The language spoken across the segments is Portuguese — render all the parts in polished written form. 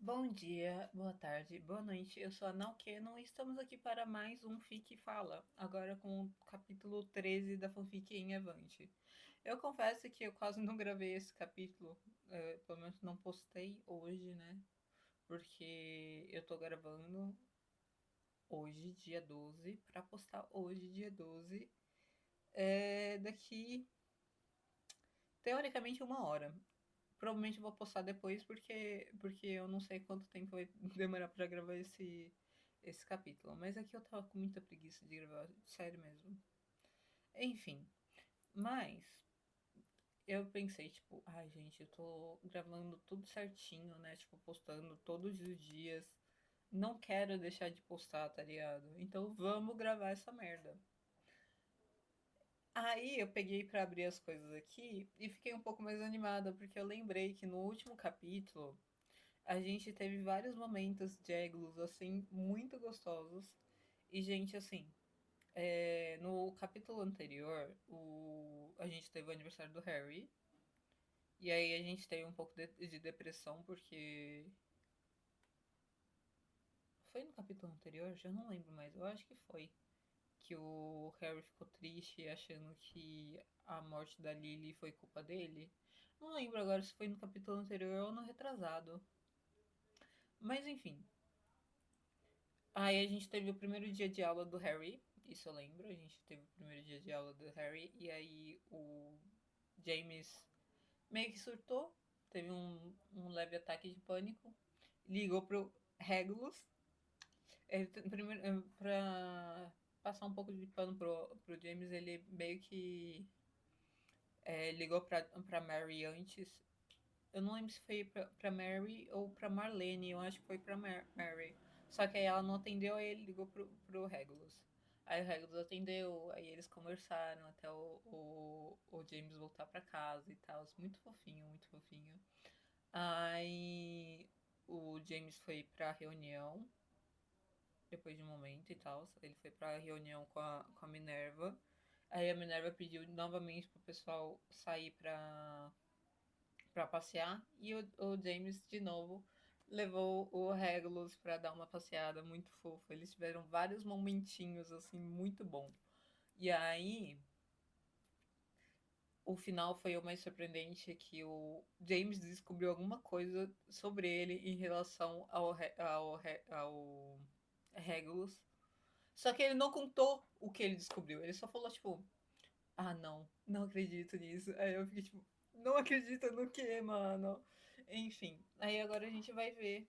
Bom dia, boa tarde, boa noite. Eu sou a Nauquenon e estamos aqui para mais um Fique Fala, agora com o capítulo 13 da fanfic em Avante. Eu confesso que eu quase não gravei esse capítulo, pelo menos não postei hoje, né? Porque eu tô gravando hoje, dia 12, para postar hoje, dia 12, daqui teoricamente uma hora. Provavelmente eu vou postar depois porque eu não sei quanto tempo vai demorar pra gravar esse capítulo. Mas aqui eu tava com muita preguiça de gravar, sério mesmo. Enfim, mas eu pensei, tipo, ai gente, eu tô gravando tudo certinho, né? Tipo, postando todos os dias. Não quero deixar de postar, tá ligado? Então vamos gravar essa merda. Aí eu peguei pra abrir as coisas aqui e fiquei um pouco mais animada, porque eu lembrei que no último capítulo a gente teve vários momentos de Eglus, assim, muito gostosos. E, gente, assim, no capítulo anterior, a gente teve o aniversário do Harry. E aí a gente teve um pouco de depressão, porque. Foi no capítulo anterior? Já não lembro mais. Eu acho que foi. Que o Harry ficou triste, achando que a morte da Lily foi culpa dele. Não lembro agora se foi no capítulo anterior ou no retrasado. Mas enfim, aí a gente teve o primeiro dia de aula do Harry, isso eu lembro. A gente teve o primeiro dia de aula do Harry, e aí o James meio que surtou, teve um leve ataque de pânico, ligou pro Regulus, primeiro, pra passar um pouco de pano pro James, ele meio que ligou pra Mary antes. Eu não lembro se foi pra Mary ou pra Marlene, eu acho que foi pra Mary. Só que aí ela não atendeu, aí ele ligou pro Regulus. Aí o Regulus atendeu, aí eles conversaram até o James voltar pra casa e tal. Muito fofinho, muito fofinho. Aí o James foi pra reunião, depois de um momento e tal. Ele foi pra reunião com a Minerva. Aí a Minerva pediu novamente pro pessoal sair pra passear. E o James, de novo, levou o Regulus pra dar uma passeada muito fofa. Eles tiveram vários momentinhos, assim, muito bom. E aí, o final foi o mais surpreendente, que o James descobriu alguma coisa sobre ele em relação ao Regulus. Só que ele não contou o que ele descobriu. Ele só falou, tipo, ah, não acredito nisso. Aí eu fiquei tipo, não acredito no que, mano? Enfim, aí agora a gente vai ver.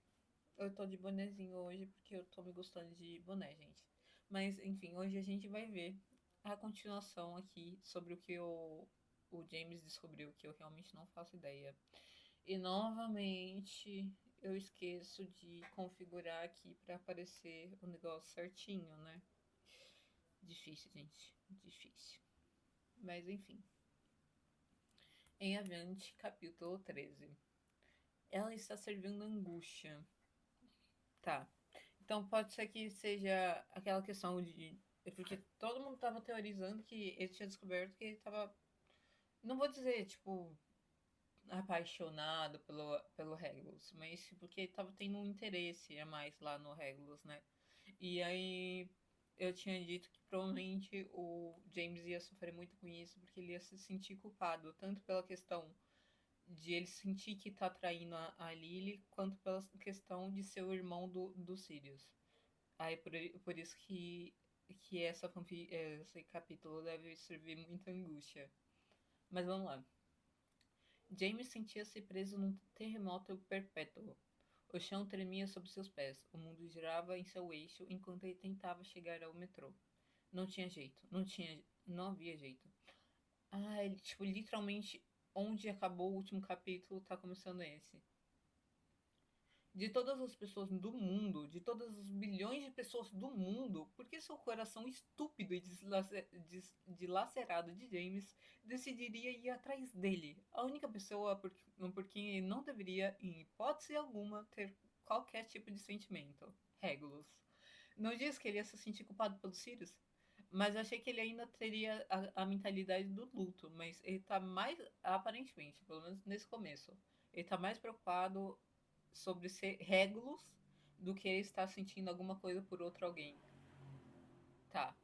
Eu tô de bonezinho hoje porque eu tô me gostando de boné, gente. Mas, enfim, hoje a gente vai ver a continuação aqui sobre o que o James descobriu, que eu realmente não faço ideia. E novamente eu esqueço de configurar aqui pra aparecer o negócio certinho, né? Difícil, gente. Difícil. Mas enfim. Em Avante, capítulo 13. Ela está servindo angústia. Tá. Então pode ser que seja aquela questão de. Porque todo mundo tava teorizando que ele tinha descoberto que ele tava. Não vou dizer, tipo, apaixonado pelo Regulus, mas porque ele tava tendo um interesse a mais lá no Regulus, né? E aí eu tinha dito que provavelmente o James ia sofrer muito com isso, porque ele ia se sentir culpado, tanto pela questão de ele sentir que tá traindo a Lily, quanto pela questão de ser o irmão do Sirius. Aí por isso que esse capítulo deve servir muita angústia. Mas vamos lá. James sentia-se preso num terremoto perpétuo. O chão tremia sob seus pés, o mundo girava em seu eixo enquanto ele tentava chegar ao metrô. Não tinha jeito, não havia jeito. Ah, ele, tipo, literalmente, onde acabou o último capítulo, tá começando esse. De todas as pessoas do mundo, de todas as bilhões de pessoas do mundo, por que seu coração estúpido e dilacerado de James decidiria ir atrás dele? A única pessoa por quem ele não deveria, em hipótese alguma, ter qualquer tipo de sentimento. Regulus. Não diz que ele ia se sentir culpado pelo Sirius? Mas achei que ele ainda teria a mentalidade do luto, mas ele tá mais, aparentemente, pelo menos nesse começo, ele tá mais preocupado sobre ser Regulus do que ele estar sentindo alguma coisa por outro alguém. Tá.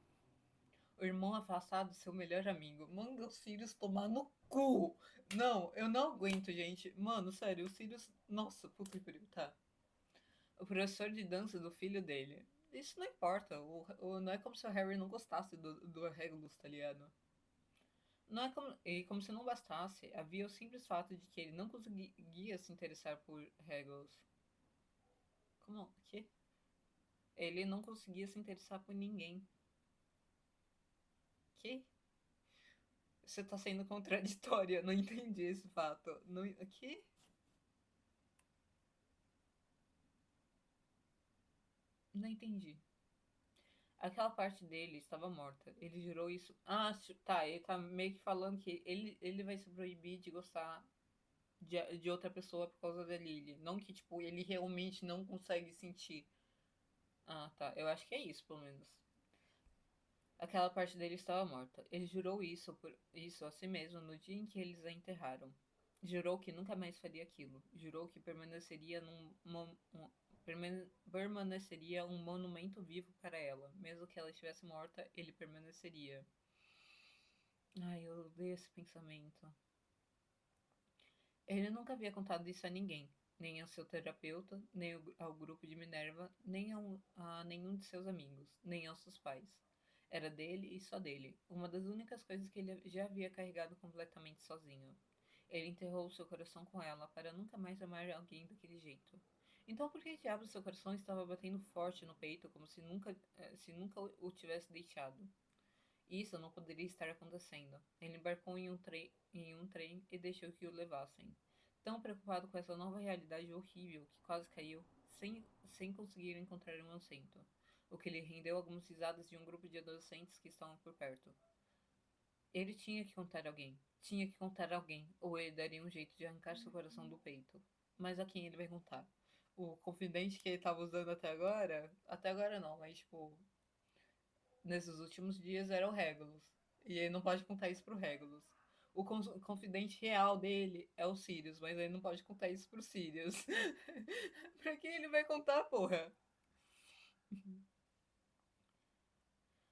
O irmão afastado, seu melhor amigo. Manda os filhos tomar no cu. Não, eu não aguento, gente. Mano, sério, os filhos. Nossa, puta que pariu, tá. O professor de dança do filho dele. Isso não importa. Não é como se o Harry não gostasse do Regulus, tá ligado? Não é como, e como se não bastasse, havia o simples fato de que ele não conseguia se interessar por Regulus. Como? Que? Ele não conseguia se interessar por ninguém. Que? Você tá sendo contraditória, não entendi esse fato. Não, que? Não entendi. Aquela parte dele estava morta. Ele jurou isso. Ah, tá. Ele tá meio que falando que ele vai se proibir de gostar de outra pessoa por causa da Lily. Não que, tipo, ele realmente não consegue sentir. Ah, tá. Eu acho que é isso, pelo menos. Aquela parte dele estava morta. Ele jurou isso a si mesmo no dia em que eles a enterraram. Jurou que nunca mais faria aquilo. Jurou que permaneceria um monumento vivo para ela. Mesmo que ela estivesse morta, ele permaneceria. Ai, eu odeio esse pensamento. Ele nunca havia contado isso a ninguém, nem ao seu terapeuta, nem ao grupo de Minerva, nem a nenhum de seus amigos, nem aos seus pais. Era dele e só dele, uma das únicas coisas que ele já havia carregado completamente sozinho. Ele enterrou seu coração com ela para nunca mais amar alguém daquele jeito. Então por que diabos seu coração estava batendo forte no peito como se nunca o tivesse deixado? Isso não poderia estar acontecendo. Ele embarcou em um trem e deixou que o levassem. Tão preocupado com essa nova realidade horrível que quase caiu, sem conseguir encontrar um assento. O que lhe rendeu algumas risadas de um grupo de adolescentes que estavam por perto. Ele tinha que contar a alguém. Tinha que contar a alguém, ou ele daria um jeito de arrancar seu coração do peito. Mas a quem ele vai contar? O confidente que ele estava usando até agora? Até agora não, mas tipo, nesses últimos dias era o Regulus. E ele não pode contar isso pro Regulus. O confidente real dele é o Sirius, mas ele não pode contar isso pro Sirius. Pra quem ele vai contar, porra?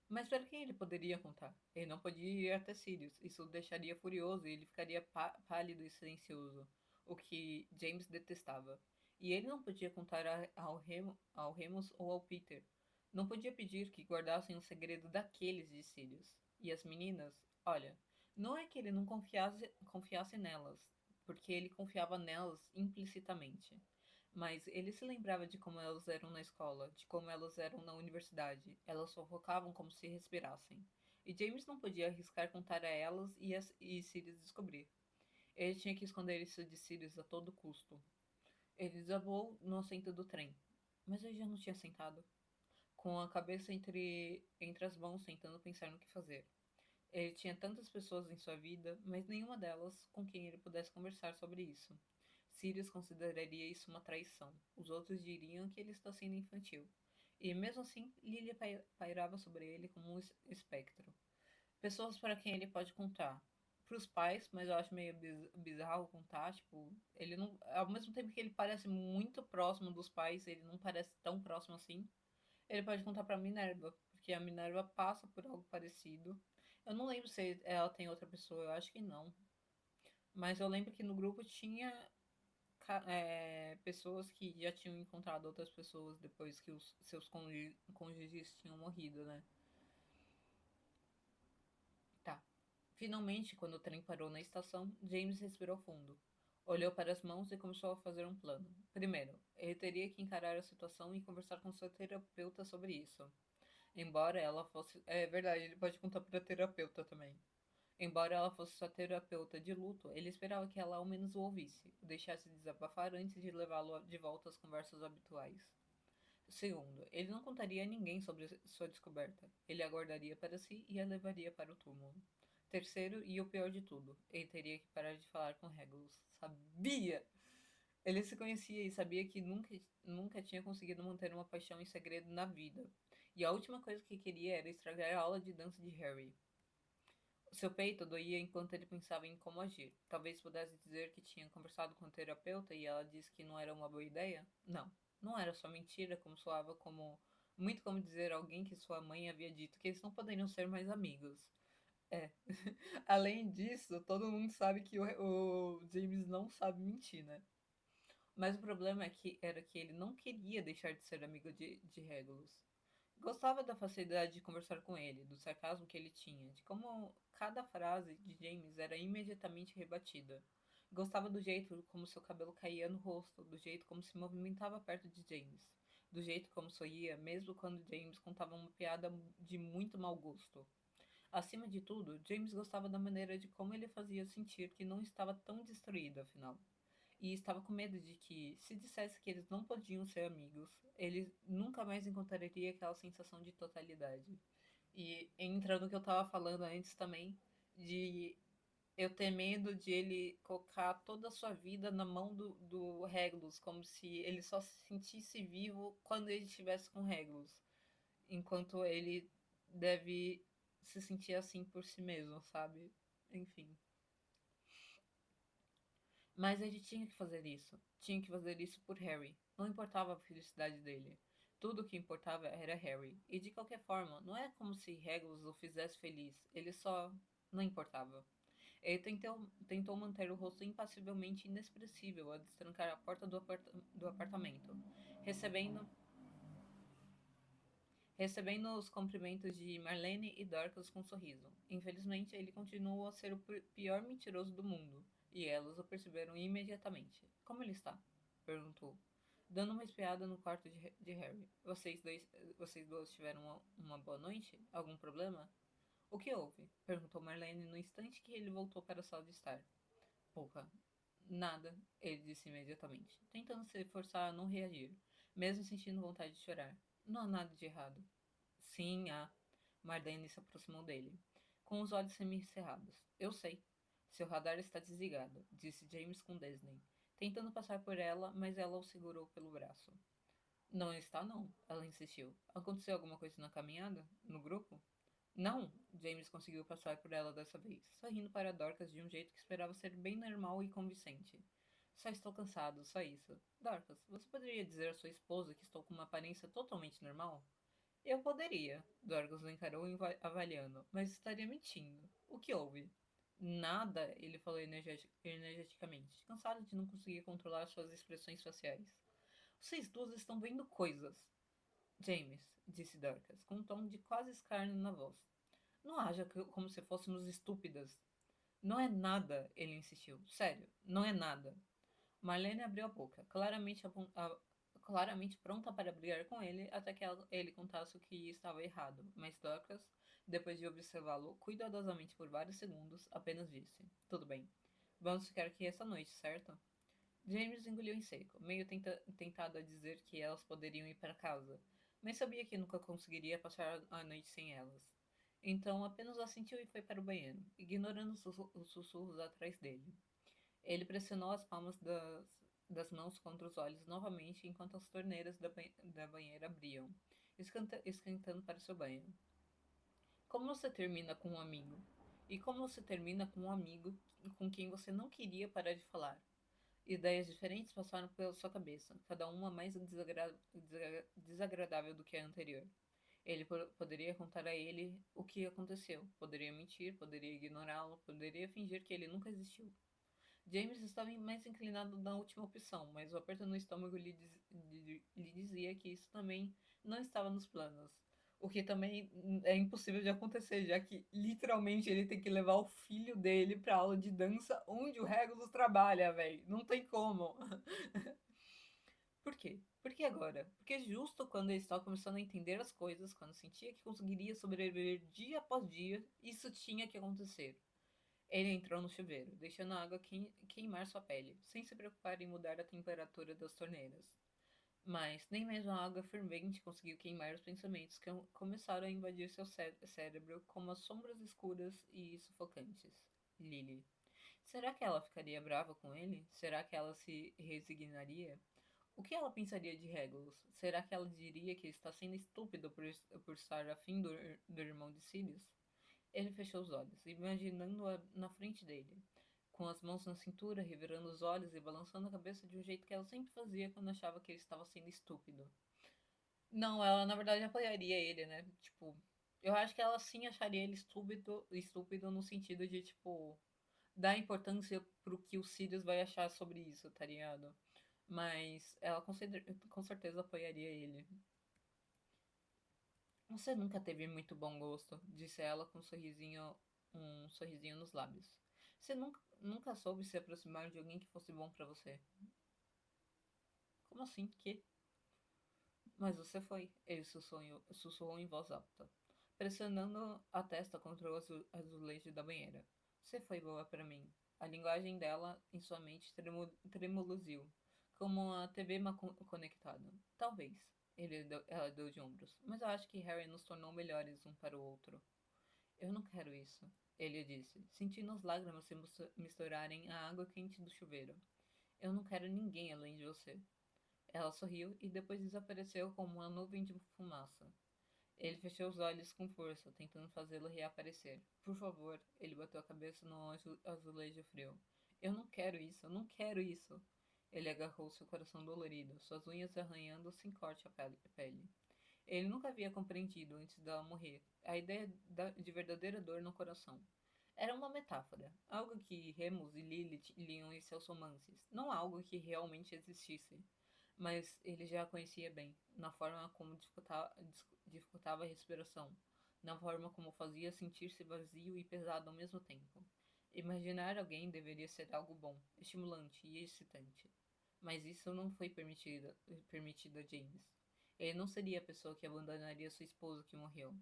Mas para quem ele poderia contar? Ele não podia ir até Sirius. Isso o deixaria furioso e ele ficaria pálido e silencioso, o que James detestava. E ele não podia contar ao Remus ou ao Peter. Não podia pedir que guardassem o segredo daqueles de Sirius. E as meninas, olha, não é que ele não confiasse nelas, porque ele confiava nelas implicitamente. Mas ele se lembrava de como elas eram na escola, de como elas eram na universidade. Elas fofocavam como se respirassem. E James não podia arriscar contar a elas e Sirius descobrir. Ele tinha que esconder isso de Sirius a todo custo. Ele desabou no assento do trem. Mas ele já não tinha sentado, com a cabeça entre as mãos, tentando pensar no que fazer. Ele tinha tantas pessoas em sua vida, mas nenhuma delas com quem ele pudesse conversar sobre isso. Sirius consideraria isso uma traição. Os outros diriam que ele está sendo infantil. E mesmo assim, Lilia pairava sobre ele como um espectro. Pessoas para quem ele pode contar. Para os pais, mas eu acho meio bizarro contar, tipo, ele não, ao mesmo tempo que ele parece muito próximo dos pais, ele não parece tão próximo assim. Ele pode contar pra Minerva, porque a Minerva passa por algo parecido. Eu não lembro se ela tem outra pessoa, eu acho que não. Mas eu lembro que no grupo tinha pessoas que já tinham encontrado outras pessoas depois que os seus cônjuges tinham morrido, né? Tá. Finalmente, quando o trem parou na estação, James respirou fundo. Olhou para as mãos e começou a fazer um plano. Primeiro, ele teria que encarar a situação e conversar com sua terapeuta sobre isso. Embora ela fosse. É verdade, ele pode contar pra terapeuta também. Embora ela fosse sua terapeuta de luto, ele esperava que ela ao menos o ouvisse, o deixasse desabafar antes de levá-lo de volta às conversas habituais. Segundo, ele não contaria a ninguém sobre sua descoberta. Ele aguardaria para si e a levaria para o túmulo. Terceiro, e o pior de tudo, ele teria que parar de falar com Regulus. Sabia! Ele se conhecia e sabia que nunca tinha conseguido manter uma paixão em segredo na vida. E a última coisa que queria era estragar a aula de dança de Harry. Seu peito doía enquanto ele pensava em como agir. Talvez pudesse dizer que tinha conversado com o terapeuta e ela disse que não era uma boa ideia? Não, não era só mentira, como soava como muito como dizer a alguém que sua mãe havia dito que eles não poderiam ser mais amigos. É. Além disso, todo mundo sabe que o James não sabe mentir, né? Mas o problema era que ele não queria deixar de ser amigo de Regulus. Gostava da facilidade de conversar com ele, do sarcasmo que ele tinha, de como cada frase de James era imediatamente rebatida. Gostava do jeito como seu cabelo caía no rosto, do jeito como se movimentava perto de James, do jeito como sorria, mesmo quando James contava uma piada de muito mau gosto. Acima de tudo, James gostava da maneira de como ele fazia sentir que não estava tão destruído, afinal. E estava com medo de que, se dissesse que eles não podiam ser amigos, ele nunca mais encontraria aquela sensação de totalidade. E entra no que eu estava falando antes também, de eu ter medo de ele colocar toda a sua vida na mão do Regulus, como se ele só se sentisse vivo quando ele estivesse com Regulus, enquanto ele deve se sentir assim por si mesmo, sabe? Enfim. Mas ele tinha que fazer isso. Tinha que fazer isso por Harry. Não importava a felicidade dele. Tudo o que importava era Harry. E de qualquer forma, não é como se Regulus o fizesse feliz. Ele só não importava. Ele tentou manter o rosto impassivelmente inexpressível a destrancar a porta do apartamento, recebendo recebendo os cumprimentos de Marlene e Dorcas com um sorriso. Infelizmente, ele continuou a ser o pior mentiroso do mundo, e elas o perceberam imediatamente. Como ele está? Perguntou, dando uma espiada no quarto de Harry. Vocês dois tiveram uma boa noite? Algum problema? O que houve? Perguntou Marlene no instante que ele voltou para a sala de estar. Porra, nada, ele disse imediatamente, tentando se forçar a não reagir, mesmo sentindo vontade de chorar. Não há nada de errado. Sim, há. Marlene se aproximou dele, com os olhos semicerrados. Eu sei. Seu radar está desligado, disse James com desdém, tentando passar por ela, mas ela o segurou pelo braço. Não está, não, ela insistiu. Aconteceu alguma coisa na caminhada? No grupo? Não, James conseguiu passar por ela dessa vez, sorrindo para Dorcas de um jeito que esperava ser bem normal e convincente. Só estou cansado, só isso. Dorcas, você poderia dizer à sua esposa que estou com uma aparência totalmente normal? Eu poderia, Dorcas o encarou avaliando, mas estaria mentindo. O que houve? Nada, ele falou energeticamente, cansado de não conseguir controlar suas expressões faciais. Vocês duas estão vendo coisas. James, disse Dorcas, com um tom de quase escárnio na voz. Não haja como se fôssemos estúpidas. Não é nada, ele insistiu. Sério, não é nada. Marlene abriu a boca, claramente pronta para brigar com ele até que ele contasse o que estava errado, mas Dorcas, depois de observá-lo cuidadosamente por vários segundos, apenas disse: Tudo bem. Vamos ficar aqui essa noite, certo? James engoliu em seco, meio tentado a dizer que elas poderiam ir para casa, mas sabia que nunca conseguiria passar a noite sem elas. Então apenas assentiu e foi para o banheiro, ignorando os sussurros atrás dele. Ele pressionou as palmas das mãos contra os olhos novamente enquanto as torneiras da banheira abriam, esquentando para seu banho. Como você termina com um amigo? E como você termina com um amigo com quem você não queria parar de falar? Ideias diferentes passaram pela sua cabeça, cada uma mais desagradável do que a anterior. Ele poderia contar a ele o que aconteceu, poderia mentir, poderia ignorá-lo, poderia fingir que ele nunca existiu. James estava mais inclinado na última opção, mas o aperto no estômago lhe dizia que isso também não estava nos planos. O que também é impossível de acontecer, já que literalmente ele tem que levar o filho dele pra aula de dança onde o Regulus trabalha, velho. Não tem como. Por quê? Por que agora? Porque justo quando ele estava começando a entender as coisas, quando sentia que conseguiria sobreviver dia após dia, isso tinha que acontecer. Ele entrou no chuveiro, deixando a água queimar sua pele, sem se preocupar em mudar a temperatura das torneiras. Mas nem mesmo a água fervente conseguiu queimar os pensamentos que começaram a invadir seu cérebro como as sombras escuras e sufocantes. Lily. Será que ela ficaria brava com ele? Será que ela se resignaria? O que ela pensaria de Regulus? Será que ela diria que está sendo estúpido por estar afim do irmão de Sirius? Ele fechou os olhos, imaginando-a na frente dele, com as mãos na cintura, revirando os olhos e balançando a cabeça de um jeito que ela sempre fazia quando achava que ele estava sendo estúpido. Não, ela na verdade apoiaria ele, né? Tipo, eu acho que ela sim acharia ele estúpido no sentido de, tipo, dar importância pro que o Sirius vai achar sobre isso, tá ligado? Mas ela com certeza apoiaria ele. Você nunca teve muito bom gosto, disse ela com um sorrisinho nos lábios. Você nunca soube se aproximar de alguém que fosse bom pra você. Como assim? Que? Mas você foi, ele sussurrou em voz alta, pressionando a testa contra o azulejo da banheira. Você foi boa para mim. A linguagem dela em sua mente tremuluziu, como uma TV conectada. Talvez. Ela deu de ombros. Mas eu acho que Harry nos tornou melhores um para o outro. Eu não quero isso, ele disse, sentindo as lágrimas se misturarem à água quente do chuveiro. Eu não quero ninguém além de você. Ela sorriu e depois desapareceu como uma nuvem de fumaça. Ele fechou os olhos com força, tentando fazê-lo reaparecer. Por favor, ele bateu a cabeça no azulejo frio. Eu não quero isso, eu não quero isso. Ele agarrou seu coração dolorido, suas unhas arranhando sem corte a pele. Ele nunca havia compreendido, antes dela morrer, a ideia de verdadeira dor no coração. Era uma metáfora, algo que Remus e Lilith liam em seus romances, não algo que realmente existisse. Mas ele já a conhecia bem, na forma como dificultava a respiração, na forma como fazia sentir-se vazio e pesado ao mesmo tempo. Imaginar alguém deveria ser algo bom, estimulante e excitante. Mas isso não foi permitido a James. Ele não seria a pessoa que abandonaria sua esposa que morreu.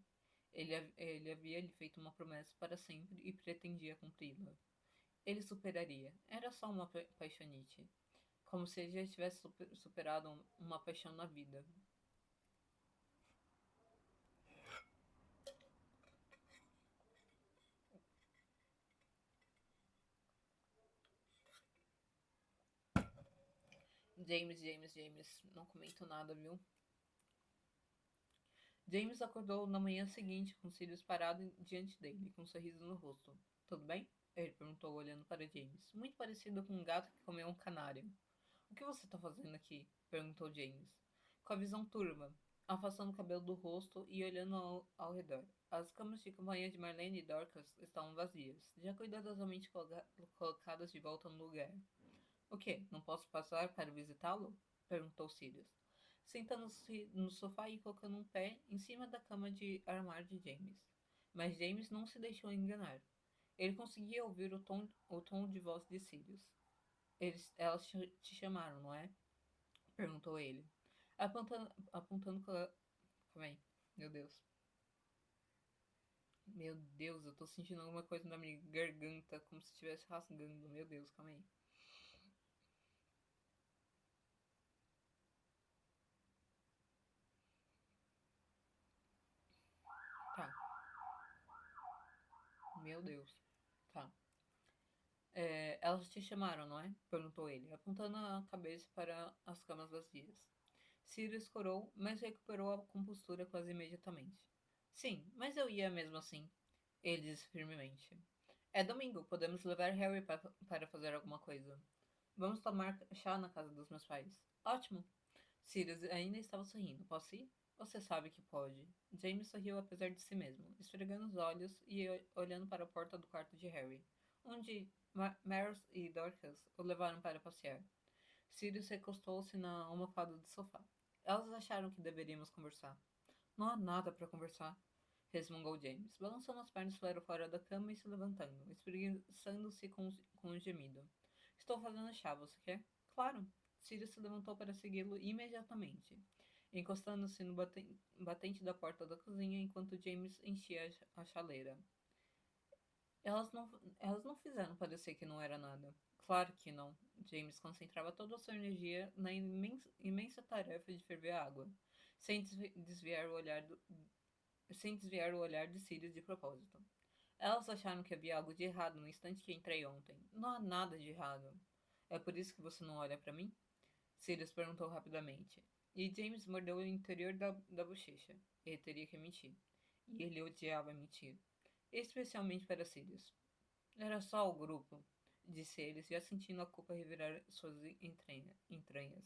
Ele havia lhe feito uma promessa para sempre e pretendia cumpri-la. Ele superaria. Era só uma paixonite. Como se ele já tivesse superado uma paixão na vida. James, não comento nada, viu? James acordou na manhã seguinte com Sirius parado diante dele, com um sorriso no rosto. Tudo bem? Ele perguntou, olhando para James. Muito parecido com um gato que comeu um canário. O que você está fazendo aqui? Perguntou James, com a visão turva, afastando o cabelo do rosto e olhando ao redor. As camas de campanha de Marlene e Dorcas estavam vazias, já cuidadosamente colocadas de volta no lugar. O quê? Não posso passar para visitá-lo? Perguntou Sirius, sentando-se no sofá e colocando um pé em cima da cama de armário de James. Mas James não se deixou enganar. Ele conseguia ouvir o tom de voz de Sirius. Elas te chamaram, não é? Perguntou ele, apontando com a... Calma aí, meu Deus. Meu Deus, eu tô sentindo alguma coisa na minha garganta, como se estivesse rasgando. Meu Deus, calma aí. Tá, meu Deus. Tá. Elas te chamaram, não é? Perguntou ele, apontando a cabeça para as camas vazias. Sirius corou, mas recuperou a compostura quase imediatamente. Sim, mas eu ia mesmo assim, ele disse firmemente. É domingo, podemos levar Harry para fazer alguma coisa. Vamos tomar chá na casa dos meus pais. Ótimo. Sirius ainda estava sorrindo. Posso ir? Você sabe que pode. James sorriu apesar de si mesmo, esfregando os olhos e olhando para a porta do quarto de Harry, onde Maris e Dorcas o levaram para passear. Sirius recostou-se na almofada do sofá. Elas acharam que deveríamos conversar. Não há nada para conversar, resmungou James, balançando as pernas para fora da cama e se levantando, espreguiçando-se com um gemido. Estou fazendo chá, você quer? Claro. Sirius se levantou para segui-lo imediatamente, encostando-se no batente da porta da cozinha enquanto James enchia a chaleira. Elas não fizeram parecer que não era nada. Claro que não. James concentrava toda a sua energia na imensa tarefa de ferver a água, sem desviar o olhar sem desviar o olhar de Sirius de propósito. Elas acharam que havia algo de errado no instante que entrei ontem. Não há nada de errado. É por isso que você não olha para mim? Sirius perguntou rapidamente. E James mordeu o interior da bochecha. Ele teria que mentir. E ele odiava mentir. especialmente para Sirius. Era só o grupo, disse ele, já sentindo a culpa revirar suas entranhas.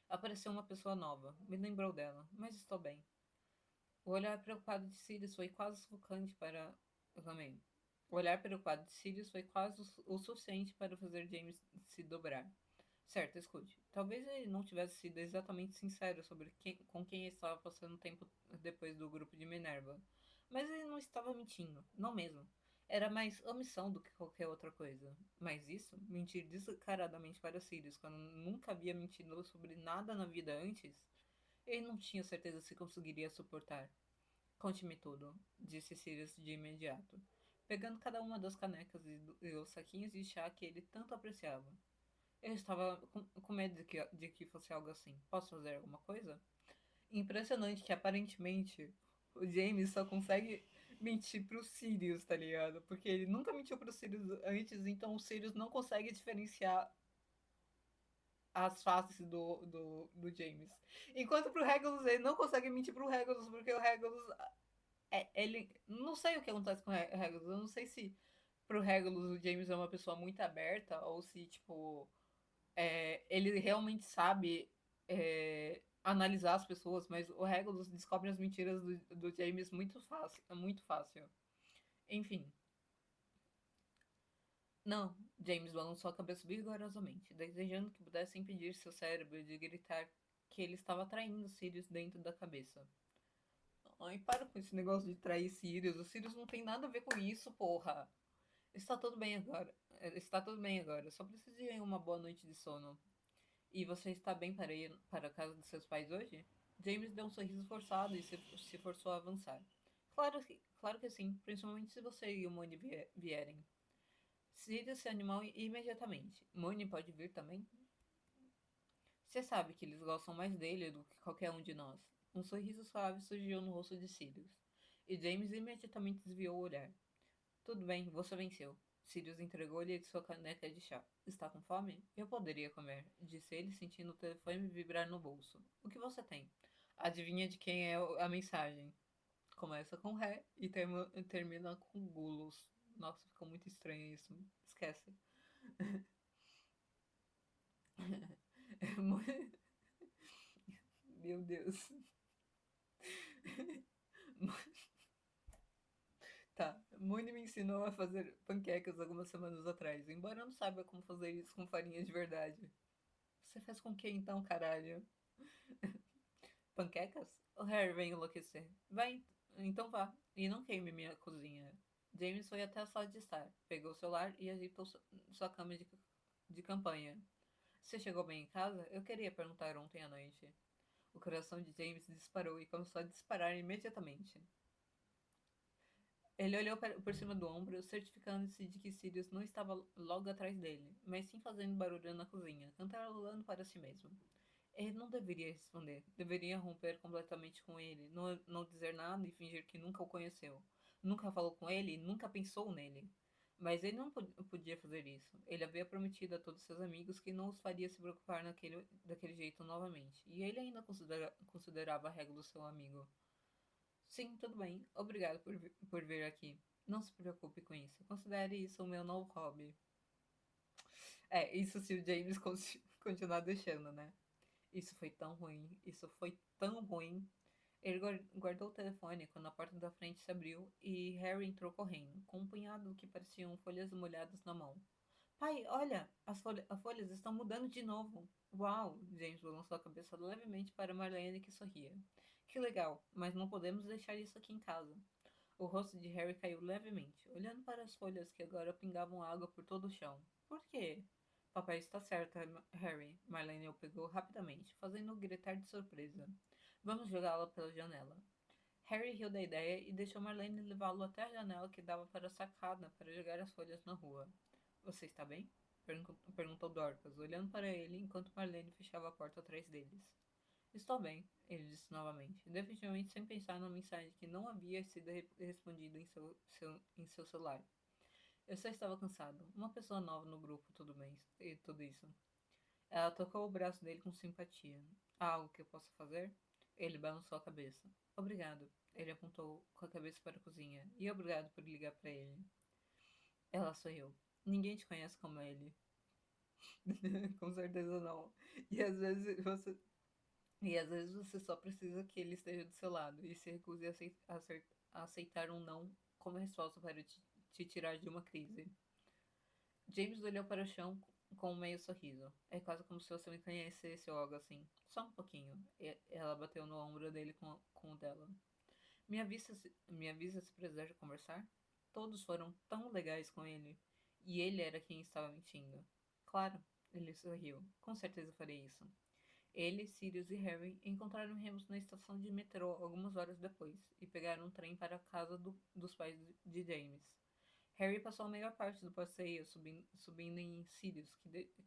Apareceu uma pessoa nova, me lembrou dela, mas estou bem. O olhar preocupado de Sirius foi quase sufocante para. Eu também. O olhar preocupado de Sirius foi quase o suficiente para fazer James se dobrar. Certo, escute. Talvez ele não tivesse sido exatamente sincero sobre com quem estava passando tempo depois do grupo de Minerva. Mas ele não estava mentindo, não mesmo. Era mais omissão do que qualquer outra coisa. Mas isso, mentir descaradamente para Sirius quando nunca havia mentido sobre nada na vida antes, ele não tinha certeza se conseguiria suportar. Conte-me tudo, disse Sirius de imediato, pegando cada uma das canecas e os saquinhos de chá que ele tanto apreciava. Eu estava com medo de que fosse algo assim. Posso fazer alguma coisa? Impressionante que aparentemente o James só consegue mentir pro Sirius, tá ligado? Porque ele nunca mentiu pro Sirius antes, então o Sirius não consegue diferenciar as faces do James. Enquanto pro Regulus ele não consegue mentir pro Regulus, porque o Regulus ele. Não sei o que acontece com o Regulus. Eu não sei se pro Regulus o James é uma pessoa muito aberta ou se, tipo, ele realmente sabe analisar as pessoas, mas o Regulus descobre as mentiras do James muito fácil, muito fácil. Enfim. Não, James balançou a cabeça vigorosamente, desejando que pudesse impedir seu cérebro de gritar que ele estava traindo Sirius dentro da cabeça. Ai, para com esse negócio de trair Sirius. O Sirius não tem nada a ver com isso, porra. Está tudo bem agora. Está tudo bem agora. Só preciso de uma boa noite de sono. E você está bem para ir para a casa dos seus pais hoje? James deu um sorriso forçado e se forçou a avançar. Claro que sim, principalmente se você e o Moni vierem. Sirius se animou imediatamente. Moni pode vir também? Você sabe que eles gostam mais dele do que qualquer um de nós. Um sorriso suave surgiu no rosto de Sirius. E James imediatamente desviou o olhar. Tudo bem, você venceu. Sirius entregou-lhe sua caneca de chá. Está com fome? Eu poderia comer, disse ele, sentindo o telefone vibrar no bolso. O que você tem? Adivinha de quem é a mensagem? Começa com Ré e termina com Gulos. Nossa, ficou muito estranho isso. Esquece. Meu Deus. Tá, Moni me ensinou a fazer panquecas algumas semanas atrás, embora eu não saiba como fazer isso com farinha de verdade. Você faz com o que então, caralho? Panquecas? O Harry vai enlouquecer. Vai, então vá. E não queime minha cozinha. James foi até a sala de estar, pegou o celular e ajeitou sua cama de campanha. Você chegou bem em casa? Eu queria perguntar ontem à noite. O coração de James disparou e começou a disparar imediatamente. Ele olhou por cima do ombro, certificando-se de que Sirius não estava logo atrás dele, mas sim fazendo barulho na cozinha, cantarolando para si mesmo. Ele não deveria responder. Deveria romper completamente com ele, não dizer nada e fingir que nunca o conheceu. Nunca falou com ele e nunca pensou nele. Mas ele não podia fazer isso. Ele havia prometido a todos seus amigos que não os faria se preocupar daquele jeito novamente. E ele ainda considerava a regra do seu amigo. Sim, tudo bem. Obrigado por vir aqui. Não se preocupe com isso. Considere isso o meu novo hobby. Isso se o James continuar deixando, né? Isso foi tão ruim. Isso foi tão ruim. Ele guardou o telefone quando a porta da frente se abriu e Harry entrou correndo, com um punhado que pareciam folhas molhadas na mão. Pai, olha! As folhas estão mudando de novo. Uau! James balançou a cabeça levemente para Marlene que sorria. Que legal, mas não podemos deixar isso aqui em casa. O rosto de Harry caiu levemente, olhando para as folhas que agora pingavam água por todo o chão. Por quê? Papai está certo, Harry. Marlene o pegou rapidamente, fazendo-o gritar de surpresa. Vamos jogá-la pela janela. Harry riu da ideia e deixou Marlene levá-lo até a janela que dava para a sacada para jogar as folhas na rua. Você está bem? Perguntou Dorcas, olhando para ele enquanto Marlene fechava a porta atrás deles. Estou bem, ele disse novamente, definitivamente sem pensar na mensagem que não havia sido respondida em seu celular. Eu só estava cansado. Uma pessoa nova no grupo, tudo bem, e tudo isso. Ela tocou o braço dele com simpatia. Há algo que eu possa fazer? Ele balançou a cabeça. Obrigado. Ele apontou com a cabeça para a cozinha. E obrigado por ligar para ele. Ela sorriu. Ninguém te conhece como ele. Com certeza não. E às vezes você. E às vezes você só precisa que ele esteja do seu lado e se recuse a aceitar um não como resposta para te tirar de uma crise. James olhou para o chão com um meio sorriso. É quase como se você me conhecesse ou algo assim. Só um pouquinho. Ela bateu no ombro dele com o dela. Me avisa se precisar de conversar? Todos foram tão legais com ele. E ele era quem estava mentindo. Claro, ele sorriu. Com certeza farei isso. Ele, Sirius e Harry encontraram Remus na estação de metrô algumas horas depois e pegaram um trem para a casa dos pais de James. Harry passou a maior parte do passeio subindo em Sirius,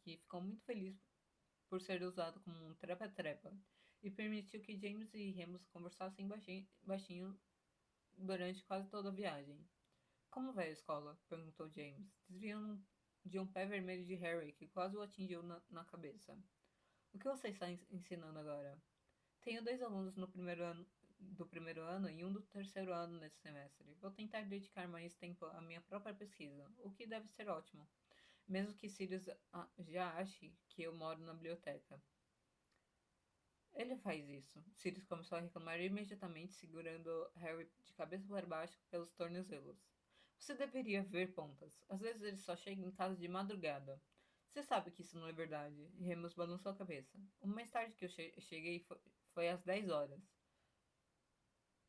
que ficou muito feliz por ser usado como um trepa-trepa, e permitiu que James e Remus conversassem baixinho durante quase toda a viagem. Como vai a escola? Perguntou James, desviando de um pé vermelho de Harry que quase o atingiu na cabeça. O que você está ensinando agora? Tenho 2 alunos no primeiro ano e um do terceiro ano nesse semestre. Vou tentar dedicar mais tempo à minha própria pesquisa, o que deve ser ótimo, mesmo que Sirius já ache que eu moro na biblioteca. Ele faz isso. Sirius começou a reclamar imediatamente, segurando Harry de cabeça para baixo pelos tornozelos. Você deveria ver, Pontas. Às vezes ele só chega em casa de madrugada. Você sabe que isso não é verdade. Remus balançou a cabeça. O mais tarde que eu cheguei foi às 10 horas.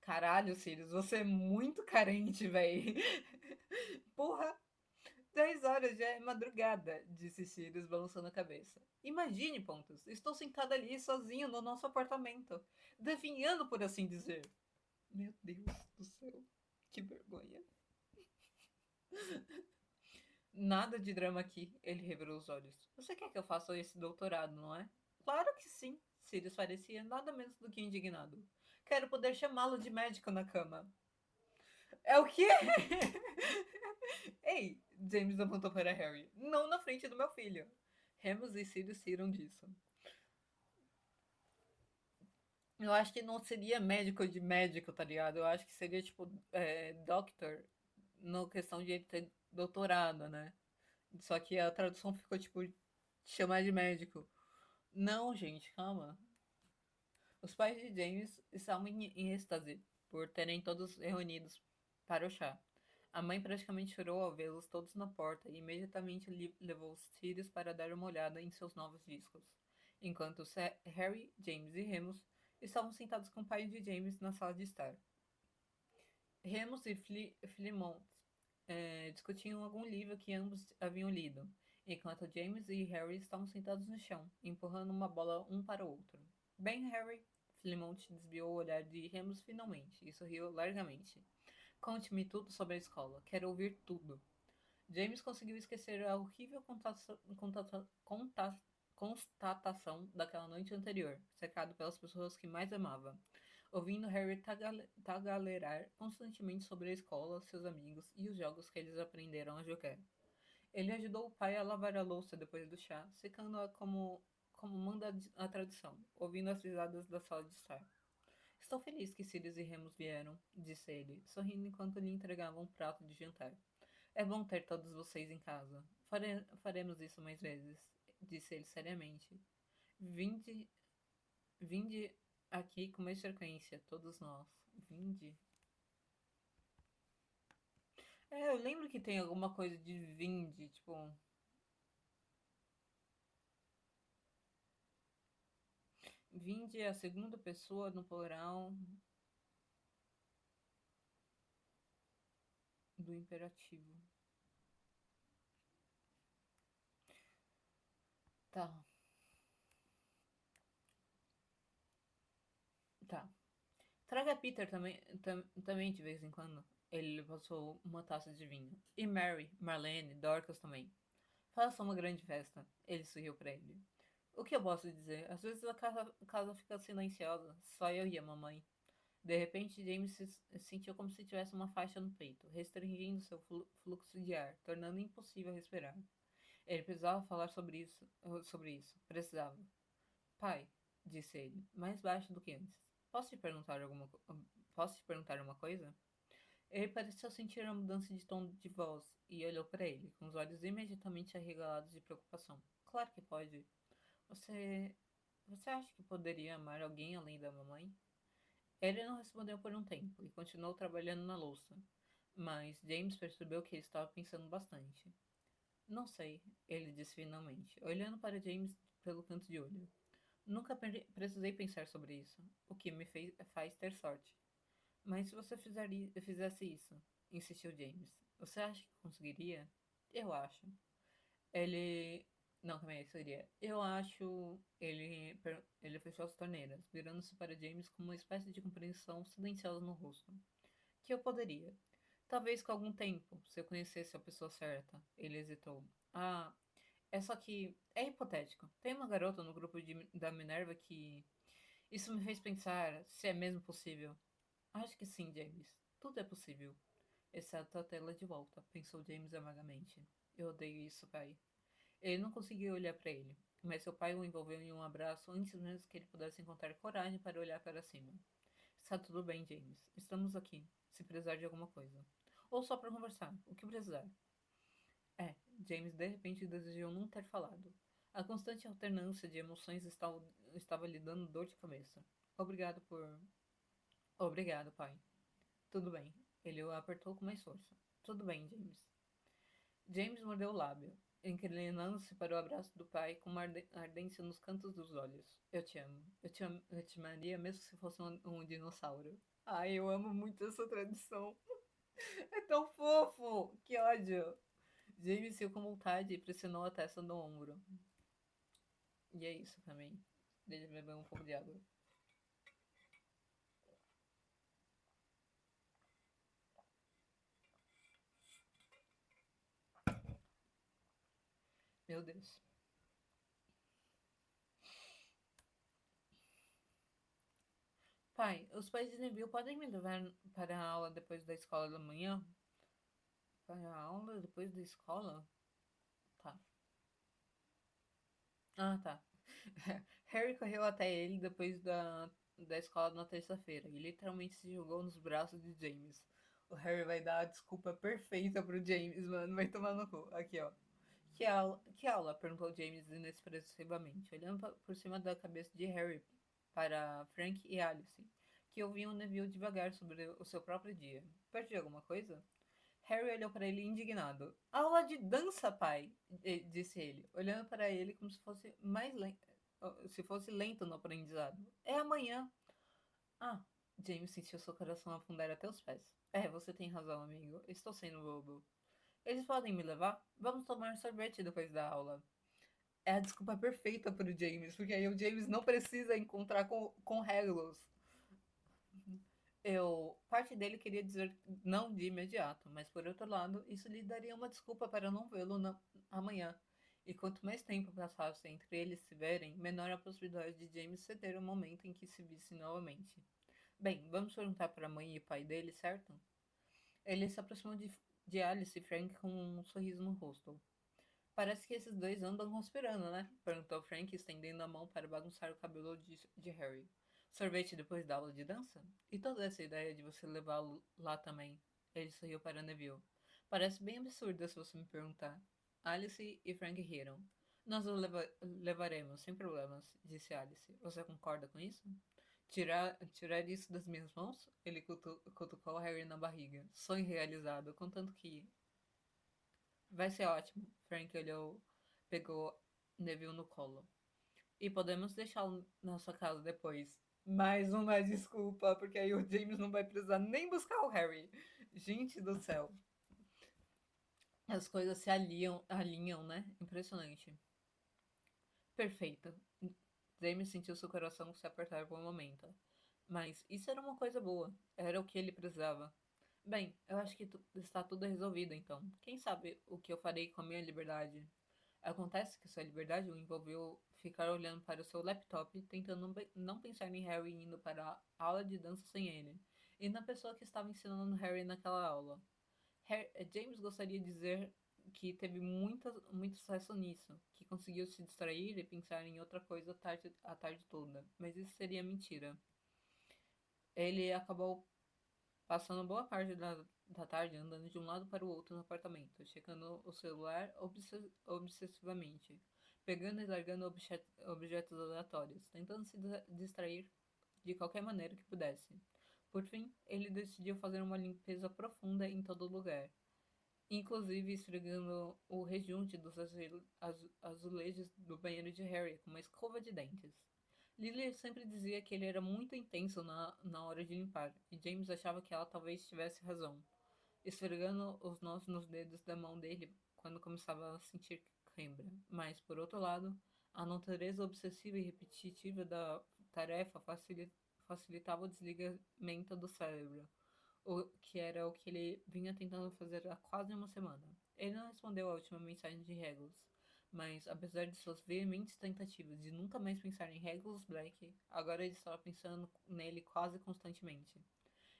Caralho, Sirius, você é muito carente, véi. Porra, 10 horas já é madrugada, disse Sirius, balançando a cabeça. Imagine, Pontos, estou sentada ali sozinho no nosso apartamento, definhando, por assim dizer. Meu Deus do céu, que vergonha. Nada de drama aqui, ele revirou os olhos. Você quer que eu faça esse doutorado, não é? Claro que sim, Sirius parecia nada menos do que indignado. Quero poder chamá-lo de médico na cama. É o quê? Ei, James apontou para Harry. Não na frente do meu filho. Remus e Sirius riram disso. Eu acho que não seria médico de médico, tá ligado? Eu acho que seria tipo doctor, na questão de ele ter doutorado, né? Só que a tradução ficou tipo chamar de médico. Não, gente, calma. Os pais de James estavam em êxtase por terem todos reunidos para o chá. A mãe praticamente chorou ao vê-los todos na porta e imediatamente levou os filhos para dar uma olhada em seus novos discos, enquanto Harry, James e Remus estavam sentados com o pai de James na sala de estar. Remus e Philemon discutiam algum livro que ambos haviam lido, enquanto James e Harry estavam sentados no chão, empurrando uma bola um para o outro. Bem, Harry, Philemon desviou o olhar de Remus finalmente e sorriu largamente. Conte-me tudo sobre a escola. Quero ouvir tudo. James conseguiu esquecer a horrível constatação daquela noite anterior, cercado pelas pessoas que mais amava, ouvindo Harry tagarelar constantemente sobre a escola, seus amigos e os jogos que eles aprenderam a jogar. Ele ajudou o pai a lavar a louça depois do chá, secando-a como manda a tradição, ouvindo as risadas da sala de estar. Estou feliz que Sirius e Remus vieram, disse ele, sorrindo enquanto lhe entregava um prato de jantar. É bom ter todos vocês em casa. Faremos isso mais vezes, disse ele seriamente. Vinde, vinde aqui com mais frequência, todos nós. Vinde. Eu lembro que tem alguma coisa de vinde, tipo. Vinde é a segunda pessoa no plural do imperativo. Tá, tá. Traga Peter também de vez em quando. Ele lhe passou uma taça de vinho. E Mary, Marlene, Dorcas também. Faça uma grande festa. Ele sorriu para ele. O que eu posso dizer? Às vezes a casa fica silenciosa, só eu e a mamãe. De repente, James se sentiu como se tivesse uma faixa no peito, restringindo seu fluxo de ar, tornando impossível respirar. Ele precisava falar sobre isso. Precisava. Pai, disse ele, mais baixo do que antes. Posso te perguntar alguma, co- posso te perguntar uma coisa? Ele pareceu sentir uma mudança de tom de voz e olhou para ele, com os olhos imediatamente arregalados de preocupação. Claro que pode. Você. Você acha que poderia amar alguém além da mamãe? Ele não respondeu por um tempo e continuou trabalhando na louça. Mas James percebeu que ele estava pensando bastante. Não sei, ele disse finalmente, olhando para James pelo canto de olho. Nunca precisei pensar sobre isso, o que faz ter sorte. Mas se você fizesse isso, insistiu James, você acha que conseguiria? Eu acho. Ele. Não, calma aí, seria. Eu acho. Ele fechou as torneiras, virando-se para James com uma espécie de compreensão silenciosa no rosto. Que eu poderia. Talvez com algum tempo, se eu conhecesse a pessoa certa. Ele hesitou. Ah, é só que. É hipotético. Tem uma garota no grupo da Minerva que. Isso me fez pensar se é mesmo possível. Acho que sim, James. Tudo é possível. Exceto a tela de volta, pensou James amargamente. Eu odeio isso, pai. Ele não conseguia olhar para ele, mas seu pai o envolveu em um abraço antes mesmo que ele pudesse encontrar coragem para olhar para cima. Está tudo bem, James. Estamos aqui, se precisar de alguma coisa. Ou só para conversar, o que precisar. É, James de repente desejou não ter falado. A constante alternância de emoções estava lhe dando dor de cabeça. Obrigado por. Obrigado, pai. Tudo bem. Ele o apertou com mais força. Tudo bem, James. James mordeu o lábio, inclinando-se para o abraço do pai com uma ardência nos cantos dos olhos. Eu te amo. Eu te amaria mesmo se fosse um dinossauro. Ai, eu amo muito essa tradição. É tão fofo! Que ódio! James riu com vontade e pressionou a testa no ombro. E é isso também. Deixa eu beber um pouco de água. Meu Deus. Pai, os pais de Neville podem me levar para a aula depois da escola da manhã? Para a aula depois da escola? Tá. Ah, tá. Harry correu até ele depois da escola na terça-feira e literalmente se jogou nos braços de James. O Harry vai dar a desculpa perfeita pro James, mano. Vai tomar no cu. Aqui, ó. Que aula? Perguntou James inexpressivamente, olhando por cima da cabeça de Harry para Frank e Alice, que ouviam Neville devagar sobre o seu próprio dia. Perdi alguma coisa? Harry olhou para ele indignado. Aula de dança, pai, disse ele, olhando para ele como se fosse se fosse lento no aprendizado. É amanhã. Ah, James sentiu seu coração afundar até os pés. É, você tem razão, amigo. Estou sendo bobo. Eles podem me levar? Vamos tomar sorvete depois da aula. É a desculpa perfeita para o James, porque aí o James não precisa encontrar com Regulus. Parte dele queria dizer não de imediato, mas por outro lado, isso lhe daria uma desculpa para não vê-lo amanhã. E quanto mais tempo passasse entre eles se verem, menor a possibilidade de James ceder o momento em que se vissem novamente. Bem, vamos perguntar para a mãe e pai dele, certo? Ele se aproximou de Alice e Frank com um sorriso no rosto. Parece que esses dois andam conspirando, né? Perguntou Frank, estendendo a mão para bagunçar o cabelo de Harry. Sorvete depois da aula de dança? E toda essa ideia de você levá-lo lá também? Ele sorriu para Neville. Parece bem absurda se você me perguntar. Alice e Frank riram. Nós o levaremos, sem problemas, disse Alice. Você concorda com isso? Tirar isso das minhas mãos? Ele cutucou Harry na barriga. Sonho realizado, contanto que vai ser ótimo. Frank olhou, pegou Neville no colo. E podemos deixá-lo na sua casa depois. Mais uma desculpa, porque aí o James não vai precisar nem buscar o Harry. Gente do céu. As coisas se alinham, né? Impressionante. Perfeito. James sentiu seu coração se apertar por um momento. Mas isso era uma coisa boa. Era o que ele precisava. Bem, eu acho que está tudo resolvido então. Quem sabe o que eu farei com a minha liberdade? Acontece que sua liberdade o envolveu ficar olhando para o seu laptop, tentando não pensar em Harry indo para a aula de dança sem ele, e na pessoa que estava ensinando Harry naquela aula. James gostaria de dizer que teve muito sucesso nisso, que conseguiu se distrair e pensar em outra coisa a tarde toda, mas isso seria mentira. Ele acabou passando boa parte da tarde andando de um lado para o outro no apartamento, checando o celular obsessivamente, pegando e largando objetos aleatórios, tentando se distrair de qualquer maneira que pudesse. Por fim, ele decidiu fazer uma limpeza profunda em todo lugar, inclusive esfregando o rejunte dos azulejos do banheiro de Harry com uma escova de dentes. Lily sempre dizia que ele era muito intenso na hora de limpar, e James achava que ela talvez tivesse razão, esfregando os nós nos dedos da mão dele quando começava a sentir cãibra. Mas, por outro lado, a natureza obsessiva e repetitiva da tarefa facilitava o desligamento do cérebro, o que era o que ele vinha tentando fazer há quase uma semana. Ele não respondeu à última mensagem de Regulus, mas apesar de suas veementes tentativas de nunca mais pensar em Regulus Black, agora ele estava pensando nele quase constantemente.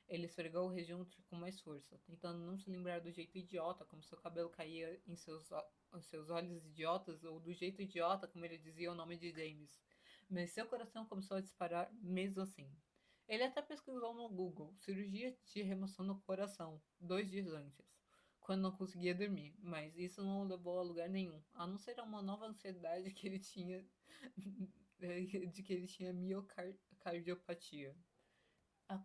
Ele esfregou o rejunte com mais força, tentando não se lembrar do jeito idiota como seu cabelo caía em seus olhos idiotas ou do jeito idiota como ele dizia o nome de James. Mas seu coração começou a disparar mesmo assim. Ele até pesquisou no Google cirurgia de remoção no coração 2 dias antes, quando não conseguia dormir, mas isso não o levou a lugar nenhum, a não ser a uma nova ansiedade que ele tinha de que ele tinha miocardiopatia. A-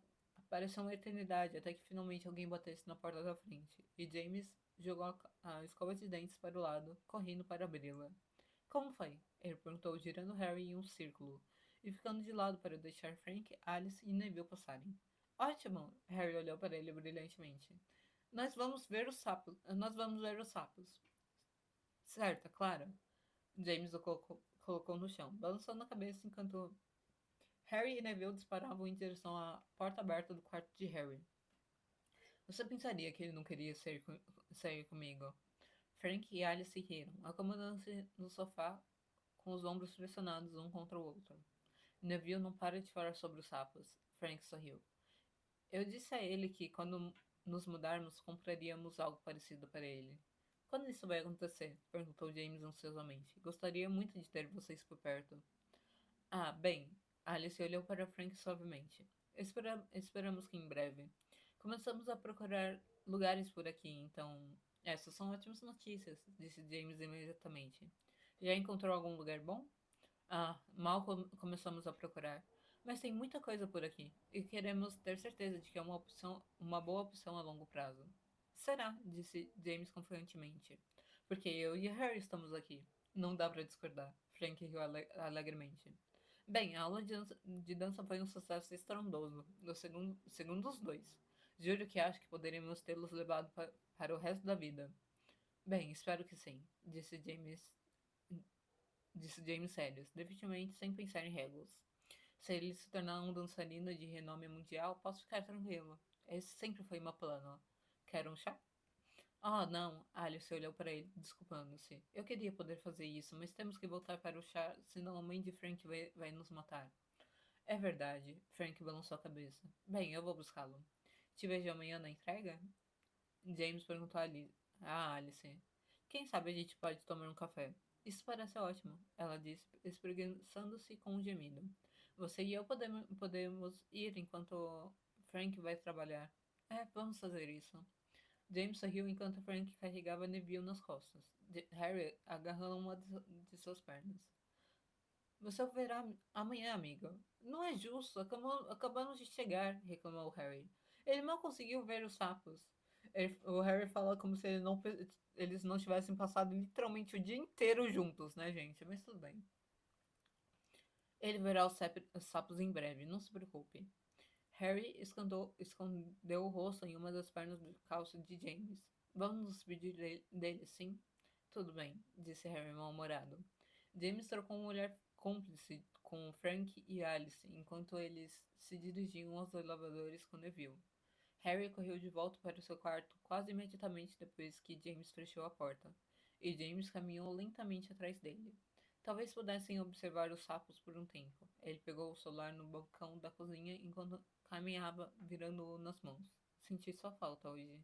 Pareceu uma eternidade até que finalmente alguém batesse na porta da frente, e James jogou a escova de dentes para o lado, correndo para abri-la. Como foi? Ele perguntou, girando Harry em um círculo, e ficando de lado para deixar Frank, Alice e Neville passarem. Ótimo! Harry olhou para ele brilhantemente. Nós vamos ver os sapos. Certo, é claro. James o colocou no chão, balançando a cabeça enquanto Harry e Neville disparavam em direção à porta aberta do quarto de Harry. Você pensaria que ele não queria sair comigo? Frank e Alice riram, acomodando-se no sofá com os ombros pressionados um contra o outro. Neville não para de falar sobre os sapos. Frank sorriu. Eu disse a ele que quando nos mudarmos compraríamos algo parecido para ele. Quando isso vai acontecer? Perguntou James ansiosamente. Gostaria muito de ter vocês por perto. Ah, bem. Alice olhou para Frank suavemente. Esperamos que em breve. Começamos a procurar lugares por aqui, então. Essas são ótimas notícias, disse James imediatamente. Já encontrou algum lugar bom? Ah, mal começamos a procurar. Mas tem muita coisa por aqui, e queremos ter certeza de que é uma boa opção a longo prazo. Será, disse James confiantemente. Porque eu e Harry estamos aqui. Não dá para discordar. Frank riu alegremente. Bem, a aula de dança foi um sucesso estrondoso, segundo os dois. Juro que acho que poderíamos tê-los levado para o resto da vida. Bem, espero que sim, disse James Serious, definitivamente sem pensar em Regulus. Se ele se tornar um dançarino de renome mundial, posso ficar tranquilo. Esse sempre foi meu plano. Quer um chá? Ah, não. Alice olhou para ele, desculpando-se. Eu queria poder fazer isso, mas temos que voltar para o chá, senão a mãe de Frank vai nos matar. É verdade. Frank balançou a cabeça. Bem, eu vou buscá-lo. Te vejo amanhã na entrega? James perguntou a Alice. Quem sabe a gente pode tomar um café? Isso parece ótimo, ela disse, espreguiçando-se com um gemido. Você e eu podemos ir enquanto Frank vai trabalhar. É, vamos fazer isso. James sorriu enquanto Frank carregava Neville nas costas, Harry agarrando uma de suas pernas. Você o verá amanhã, amigo. Não é justo, acabamos de chegar, reclamou Harry. Ele mal conseguiu ver os sapos. O Harry fala como se eles não tivessem passado literalmente o dia inteiro juntos, né, gente? Mas tudo bem. Ele verá os sapos em breve, não se preocupe. Harry escondeu o rosto em uma das pernas do calço de James. Vamos nos despedir dele, sim? Tudo bem, disse Harry mal-humorado. James trocou um olhar cúmplice com Frank e Alice enquanto eles se dirigiam aos elevadores com Neville. Harry correu de volta para o seu quarto quase imediatamente depois que James fechou a porta, e James caminhou lentamente atrás dele. Talvez pudessem observar os sapos por um tempo. Ele pegou o celular no balcão da cozinha enquanto caminhava, virando-o nas mãos. Senti sua falta hoje.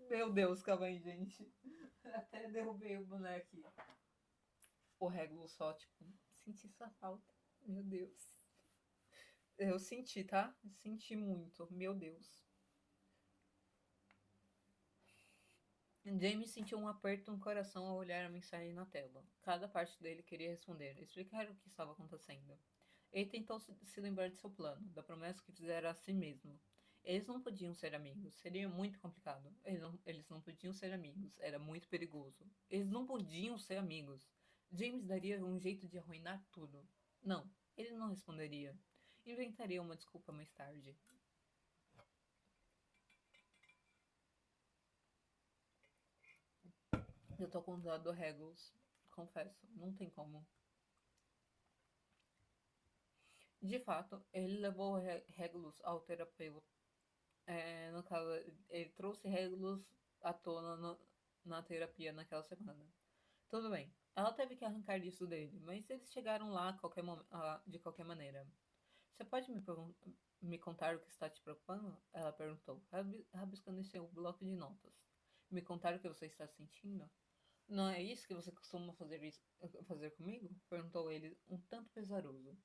Meu Deus, calma aí, gente. Até derrubei o boneco aqui. O Regulus só, tipo, senti sua falta. Meu Deus. Eu senti, tá? Senti muito. Meu Deus. James sentiu um aperto no coração ao olhar a mensagem na tela. Cada parte dele queria responder, explicar o que estava acontecendo. Ele tentou se lembrar de seu plano, da promessa que fizera a si mesmo. Eles não podiam ser amigos, seria muito complicado. Eles não podiam ser amigos, era muito perigoso. Eles não podiam ser amigos. James daria um jeito de arruinar tudo. Não, ele não responderia. Inventaria uma desculpa mais tarde. Eu tô com dó do Regulus, confesso, não tem como. De fato, ele levou Regulus ao terapeuta. No caso, ele trouxe Regulus à tona na terapia naquela semana. Tudo bem, ela teve que arrancar isso dele, mas eles chegaram lá de qualquer maneira. Você pode me contar o que está te preocupando? Ela perguntou, rabiscando em seu bloco de notas. Me contar o que você está sentindo? Não é isso que você costuma fazer comigo? Perguntou ele, um tanto pesaroso.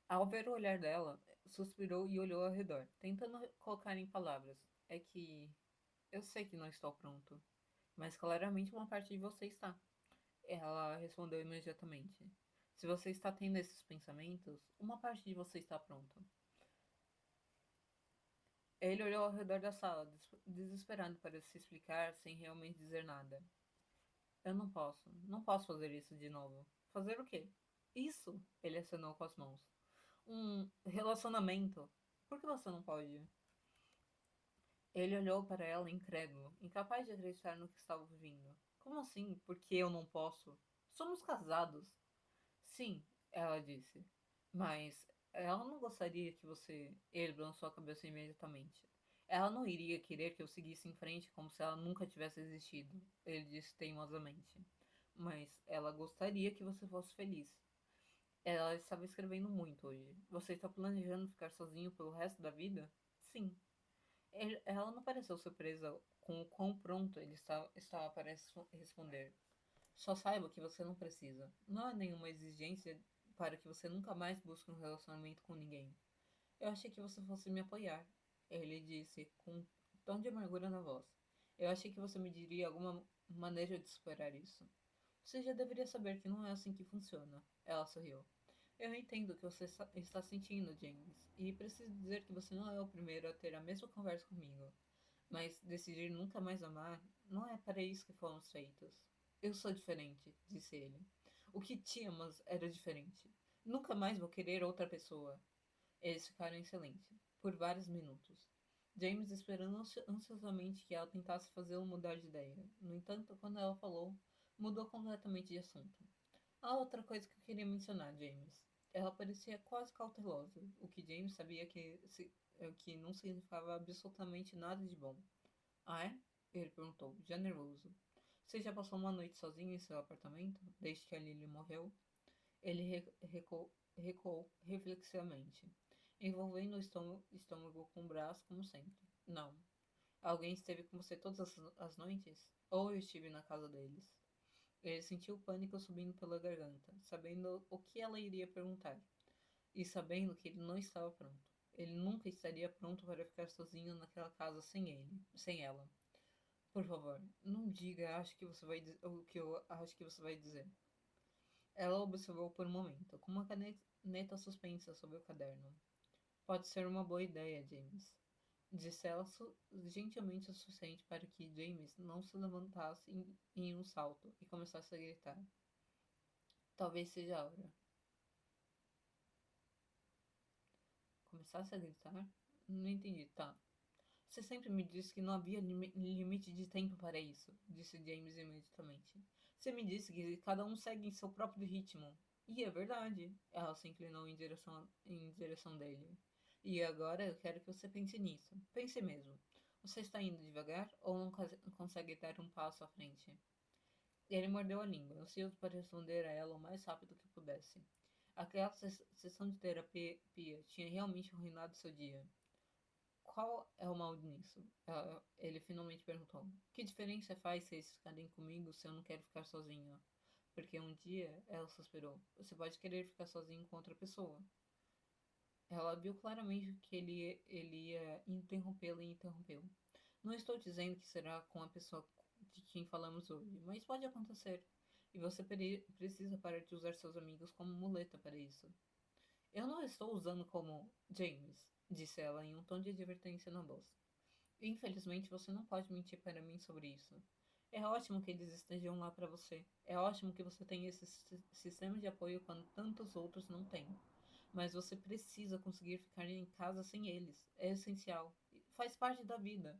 Ao ver o olhar dela, suspirou e olhou ao redor, tentando colocar em palavras. É que eu sei que não estou pronto, mas claramente uma parte de você está. Ela respondeu imediatamente. Se você está tendo esses pensamentos, uma parte de você está pronta. Ele olhou ao redor da sala, desesperado para se explicar sem realmente dizer nada. Eu não posso fazer isso de novo. Fazer o quê? Isso! Ele acenou com as mãos. Um relacionamento. Por que você não pode? Ele olhou para ela incrédulo, incapaz de acreditar no que estava ouvindo. Como assim? Porque eu não posso? Somos casados. Sim, ela disse. Mas ela não gostaria que você. Ele balançou a cabeça imediatamente. Ela não iria querer que eu seguisse em frente como se ela nunca tivesse existido. Ele disse teimosamente. Mas ela gostaria que você fosse feliz. Ela estava escrevendo muito hoje. Você está planejando ficar sozinho pelo resto da vida? Sim. Ela não pareceu surpresa com o quão pronto ele estava para responder. Só saiba que você não precisa. Não há nenhuma exigência para que você nunca mais busque um relacionamento com ninguém. Eu achei que você fosse me apoiar, ele disse com um tom de amargura na voz. Eu achei que você me diria alguma maneira de superar isso. Você já deveria saber que não é assim que funciona. Ela sorriu. Eu entendo o que você está sentindo, James, e preciso dizer que você não é o primeiro a ter a mesma conversa comigo. Mas decidir nunca mais amar não é para isso que fomos feitos. Eu sou diferente, disse ele. O que tínhamos era diferente. Nunca mais vou querer outra pessoa. Eles ficaram em silêncio, por vários minutos. James esperando ansiosamente que ela tentasse fazê-lo mudar de ideia. No entanto, quando ela falou, mudou completamente de assunto. Há outra coisa que eu queria mencionar, James. Ela parecia quase cautelosa, o que James sabia que não significava absolutamente nada de bom. Ah, é? Ele perguntou, já nervoso. Você já passou uma noite sozinho em seu apartamento, desde que a Lily morreu? Ele recuou reflexivamente, envolvendo o estômago com o braço, como sempre. Não. Alguém esteve com você todas as noites? Ou eu estive na casa deles? Ele sentiu o pânico subindo pela garganta, sabendo o que ela iria perguntar, e sabendo que ele não estava pronto. Ele nunca estaria pronto para ficar sozinho naquela casa sem ela. Por favor, não diga o que eu acho que você vai dizer. Ela observou por um momento, com uma caneta suspensa sobre o caderno. Pode ser uma boa ideia, James. Disse ela gentilmente o suficiente para que James não se levantasse em um salto e começasse a gritar. Talvez seja a hora. Começasse a gritar? Não entendi, tá. Você sempre me disse que não havia limite de tempo para isso, disse James imediatamente. Você me disse que cada um segue em seu próprio ritmo. E é verdade. Ela se inclinou em direção dele. E agora eu quero que você pense nisso. Pense mesmo. Você está indo devagar ou não consegue dar um passo à frente? Ele mordeu a língua, ansioso para responder a ela o mais rápido que pudesse. Aquela sessão de terapia tinha realmente arruinado seu dia. Qual é o mal nisso? Ele finalmente perguntou. Que diferença faz se eles ficarem comigo se eu não quero ficar sozinha? Porque um dia, ela suspirou, você pode querer ficar sozinho com outra pessoa. Ela viu claramente que ele ia interrompê-la e interrompeu. Não estou dizendo que será com a pessoa de quem falamos hoje, mas pode acontecer. E você precisa parar de usar seus amigos como muleta para isso. Eu não estou usando como James, disse ela em um tom de advertência na voz. Infelizmente, você não pode mentir para mim sobre isso. É ótimo que eles estejam lá para você. É ótimo que você tenha esse sistema de apoio quando tantos outros não têm. Mas você precisa conseguir ficar em casa sem eles. É essencial. Faz parte da vida.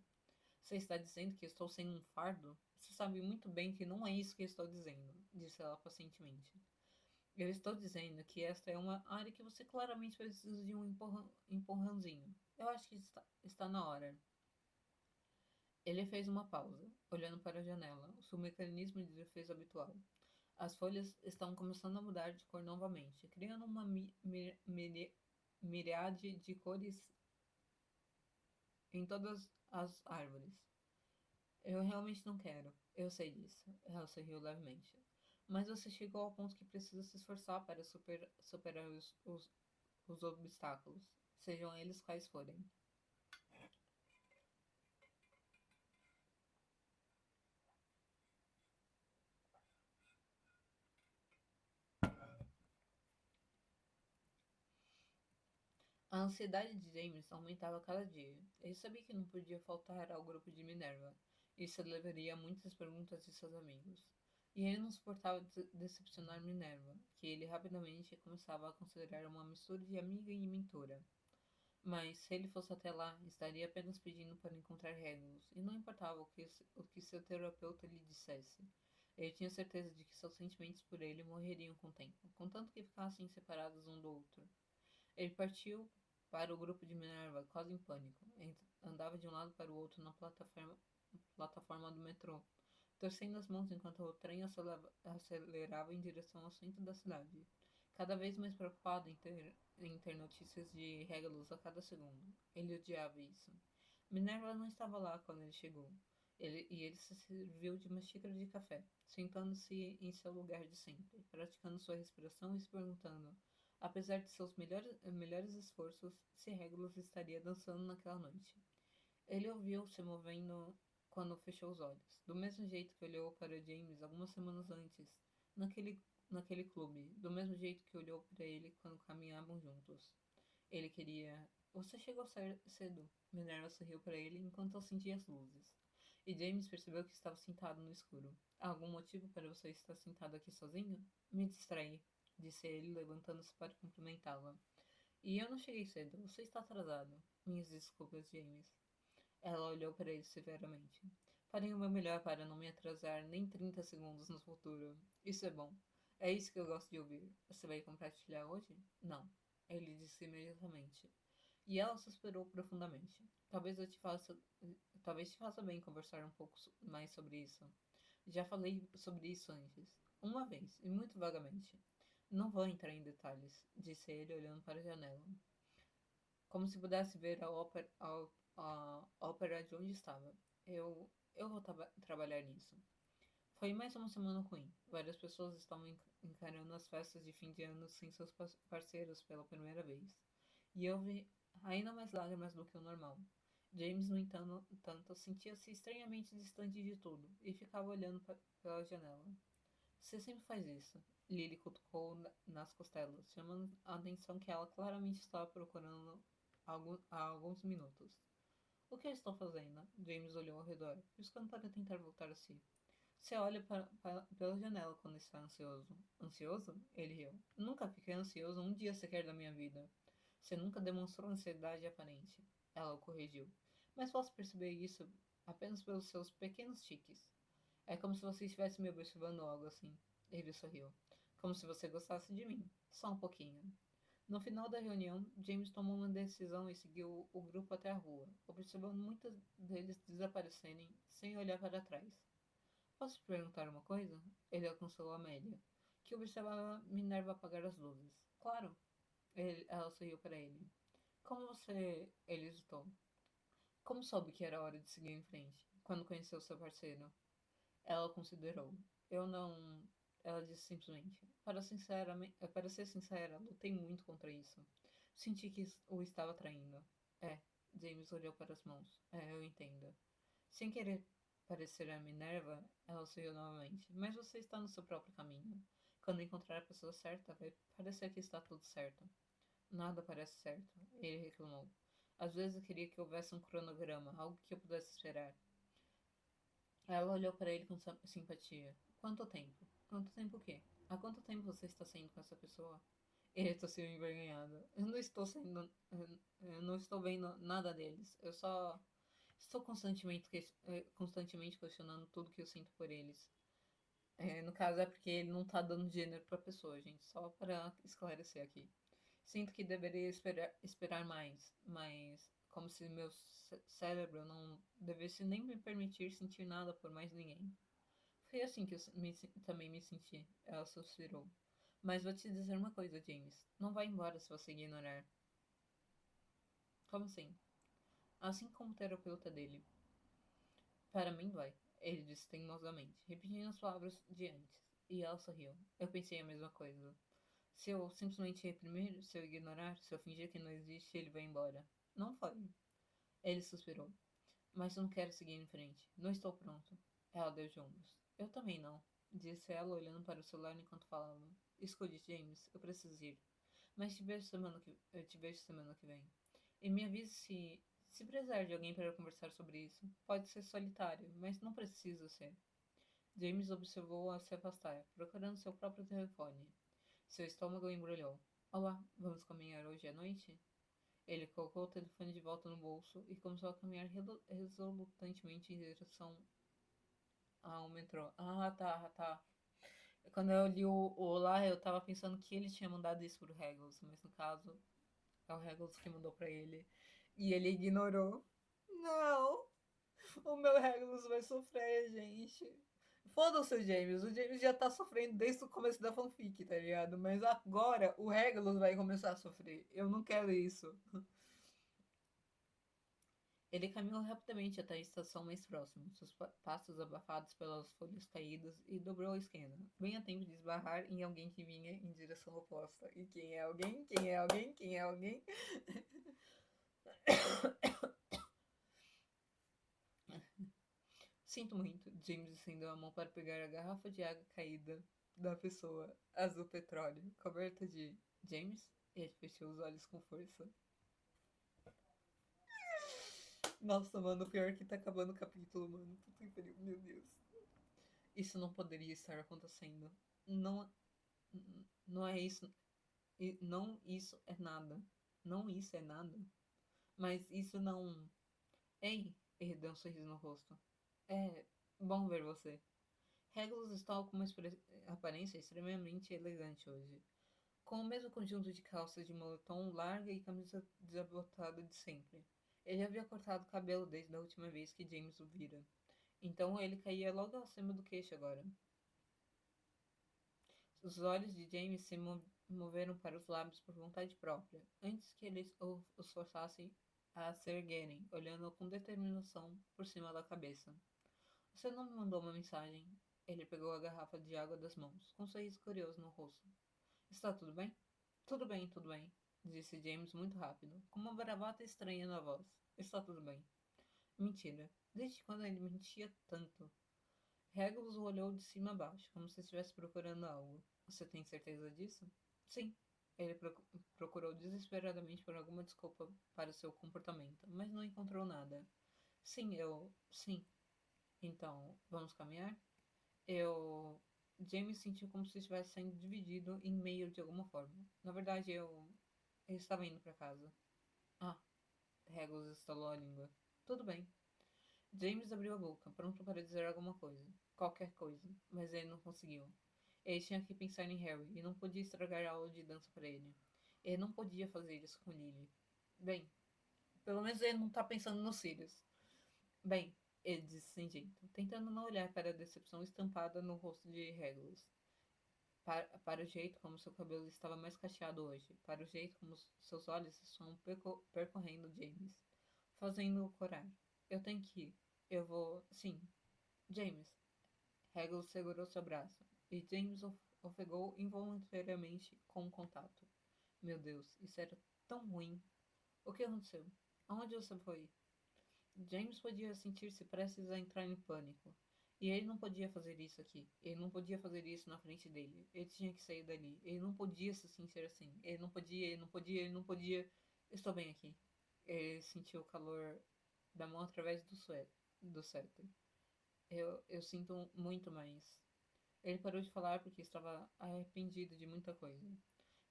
Você está dizendo que estou sendo um fardo? Você sabe muito bem que não é isso que estou dizendo, disse ela pacientemente. Eu estou dizendo que esta é uma área que você claramente precisa de um empurrãozinho. Eu acho que está na hora. Ele fez uma pausa, olhando para a janela, o seu mecanismo de defesa habitual. As folhas estão começando a mudar de cor novamente, criando uma miríade de cores em todas as árvores. Eu realmente não quero. Eu sei disso. Ela sorriu levemente. Mas você chegou ao ponto que precisa se esforçar para superar os obstáculos, sejam eles quais forem. A ansiedade de James aumentava cada dia. Ele sabia que não podia faltar ao grupo de Minerva. Isso levaria a muitas perguntas de seus amigos. E ele não suportava decepcionar Minerva, que ele rapidamente começava a considerar uma mistura de amiga e mentora. Mas se ele fosse até lá, estaria apenas pedindo para encontrar Regulus, e não importava o que seu terapeuta lhe dissesse. Ele tinha certeza de que seus sentimentos por ele morreriam com o tempo, contanto que ficassem separados um do outro. Ele partiu para o grupo de Minerva, quase em pânico. Andava de um lado para o outro na plataforma do metrô, torcendo as mãos enquanto o trem acelerava em direção ao centro da cidade, cada vez mais preocupado em ter notícias de Regulus a cada segundo. Ele odiava isso. Minerva não estava lá quando ele chegou. Ele se serviu de uma xícara de café, sentando-se em seu lugar de sempre, praticando sua respiração e se perguntando, apesar de seus melhores esforços, se Regulus estaria dançando naquela noite. Ele ouviu se movendo quando fechou os olhos, do mesmo jeito que olhou para James algumas semanas antes, naquele, naquele clube, do mesmo jeito que olhou para ele quando caminhavam juntos. Ele queria. Você chegou cedo. Minerva sorriu para ele enquanto acendia as luzes. E James percebeu que estava sentado no escuro. Há algum motivo para você estar sentado aqui sozinho? Me distraí, disse ele, levantando-se para cumprimentá-la. E eu não cheguei cedo. Você está atrasado. Minhas desculpas, James. Ela olhou para ele severamente. Farei o meu melhor para não me atrasar nem 30 segundos no futuro. Isso é bom. É isso que eu gosto de ouvir. Você vai compartilhar hoje? Não. Ele disse imediatamente. E ela suspirou profundamente. Talvez te faça bem conversar um pouco mais sobre isso. Já falei sobre isso antes. Uma vez, e muito vagamente. Não vou entrar em detalhes, disse ele olhando para a janela, como se pudesse ver a ópera de onde estava. Eu vou trabalhar nisso. Foi mais uma semana ruim. Várias pessoas estavam encarando as festas de fim de ano sem seus parceiros pela primeira vez. E eu vi ainda mais lágrimas do que o normal. James, no entanto, sentia-se estranhamente distante de tudo e ficava olhando pela janela. Você sempre faz isso. Lily cutucou nas costelas, chamando a atenção que ela claramente estava procurando há alguns minutos. O que eu estou fazendo? James olhou ao redor, piscando para tentar voltar a si. Você olha pela janela quando está ansioso. Ansioso? Ele riu. Nunca fiquei ansioso um dia sequer da minha vida. Você nunca demonstrou ansiedade aparente. Ela o corrigiu. Mas posso perceber isso apenas pelos seus pequenos tiques. É como se você estivesse me observando ou algo assim. Ele sorriu. Como se você gostasse de mim. Só um pouquinho. No final da reunião, James tomou uma decisão e seguiu o grupo até a rua, observando muitos deles desaparecerem sem olhar para trás. Posso te perguntar uma coisa? Ele aconselhou Amélia, que observava Minerva apagar as luzes. Claro. Ela sorriu para ele. Como você... Ele hesitou. Como soube que era hora de seguir em frente? Quando conheceu seu parceiro? Ela considerou. Eu não. Ela disse simplesmente. Para ser sincera, lutei muito contra isso. Senti que o estava traindo. É, James olhou para as mãos. É, eu entendo. Sem querer parecer a Minerva, ela sorriu novamente. Mas você está no seu próprio caminho. Quando encontrar a pessoa certa, vai parecer que está tudo certo. Nada parece certo, ele reclamou. Às vezes eu queria que houvesse um cronograma, algo que eu pudesse esperar. Ela olhou para ele com simpatia. Quanto tempo? Quanto tempo o quê? Há quanto tempo você está saindo com essa pessoa? Ele tossiu envergonhado. Eu não estou saindo. Eu não estou vendo nada deles. Eu só estou constantemente questionando tudo que eu sinto por eles. É, no caso é porque ele não tá dando gênero pra pessoa, gente. Só para esclarecer aqui. Sinto que deveria esperar mais, mas como se meu cérebro não devesse nem me permitir sentir nada por mais ninguém. Foi assim que eu também me senti. Ela suspirou. Mas vou te dizer uma coisa, James. Não vai embora se você ignorar. Como assim? Assim como o terapeuta dele. Para mim vai. Ele disse teimosamente, repetindo as palavras de antes. E ela sorriu. Eu pensei a mesma coisa. Se eu simplesmente reprimir, se eu ignorar, se eu fingir que não existe, ele vai embora. Não foi. Ele suspirou. Mas eu não quero seguir em frente. Não estou pronto. Ela deu de ombros. Eu também não, disse ela olhando para o celular enquanto falava. Escute, James, eu preciso ir. Mas eu te vejo semana que vem. E me avise se precisar de alguém para conversar sobre isso. Pode ser solitário, mas não precisa ser. James observou-a se afastar, procurando seu próprio telefone. Seu estômago embrulhou. Olá, vamos caminhar hoje à noite? Ele colocou o telefone de volta no bolso e começou a caminhar resolutantemente em direção ao metrô. Ah, tá, tá. Quando eu li o Olá, eu tava pensando que ele tinha mandado isso pro Regulus, mas no caso é o Regulus que mandou pra ele. E ele ignorou. Não, o meu Regulus vai sofrer, gente. Foda-se o James. O James já tá sofrendo desde o começo da fanfic, tá ligado? Mas agora o Regulus vai começar a sofrer. Eu não quero isso. Ele caminhou rapidamente até a estação mais próxima, seus passos abafados pelas folhas caídas, e dobrou a esquina, bem a tempo de esbarrar em alguém que vinha em direção oposta. E quem é alguém? Quem é alguém? Quem é alguém? Sinto muito. James estendeu a mão para pegar a garrafa de água caída da pessoa, azul petróleo, coberta de James. Ele fechou os olhos com força. Nossa, mano, o pior é que tá acabando o capítulo, mano. Puta que pariu, meu Deus. Isso não poderia estar acontecendo. Não, não é isso. Não, isso é nada. Não, isso é nada. Mas isso não. Ei, ele deu um sorriso no rosto. É bom ver você. Regulus estava com uma aparência extremamente elegante hoje. Com o mesmo conjunto de calças de moletom larga e camisa desabotada de sempre. Ele havia cortado o cabelo desde a última vez que James o vira. Então ele caía logo acima do queixo agora. Os olhos de James se moveram para os lábios por vontade própria, antes que eles os forçassem a se erguerem, olhando com determinação por cima da cabeça. Você não me mandou uma mensagem? Ele pegou a garrafa de água das mãos, com um sorriso curioso no rosto. Está tudo bem? Tudo bem, disse James muito rápido, com uma bravata estranha na voz. Está tudo bem. Mentira. Desde quando ele mentia tanto? Regulus o olhou de cima a baixo, como se estivesse procurando algo. Você tem certeza disso? Sim. Ele procurou desesperadamente por alguma desculpa para seu comportamento, mas não encontrou nada. Sim, eu. Sim. Então, vamos caminhar? Eu. James sentiu como se estivesse sendo dividido em meio de alguma forma. Na verdade, eu estava indo para casa. Ah, Regulus estalou a língua. Tudo bem. James abriu a boca, pronto para dizer alguma coisa. Qualquer coisa, mas ele não conseguiu. Ele tinha que pensar em Harry e não podia estragar a aula de dança para ele. Ele não podia fazer isso com Lily. Bem, pelo menos ele não tá pensando nos Sirius. Bem, ele disse sem jeito, tentando não olhar para a decepção estampada no rosto de Regulus. Para o jeito como seu cabelo estava mais cacheado hoje, para o jeito como seus olhos estavam percorrendo James, fazendo-o corar. Eu tenho que ir. Eu vou. Sim. James. Hegel segurou seu braço, e James ofegou involuntariamente com o contato. Meu Deus, isso era tão ruim. O que aconteceu? Aonde você foi? James podia sentir-se prestes a entrar em pânico. E ele não podia fazer isso aqui. Ele não podia fazer isso na frente dele. Ele tinha que sair dali. Ele não podia se sentir assim. Ele não podia, ele não podia, ele não podia. Estou bem aqui. Ele sentiu o calor da mão através do cetro. Eu sinto muito mais. Ele parou de falar porque estava arrependido de muita coisa.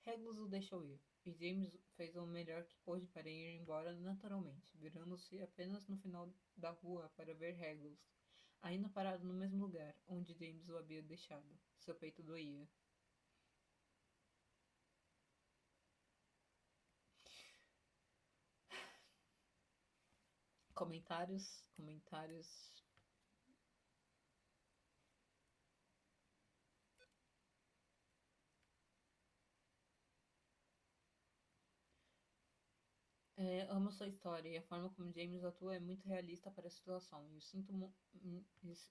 Regulus o deixou ir, e James fez o melhor que pôde para ir embora naturalmente, virando-se apenas no final da rua para ver Regulus, ainda parado no mesmo lugar onde James o havia deixado. Seu peito doía. Comentários, comentários. Amo sua história e a forma como James atua é muito realista para a situação.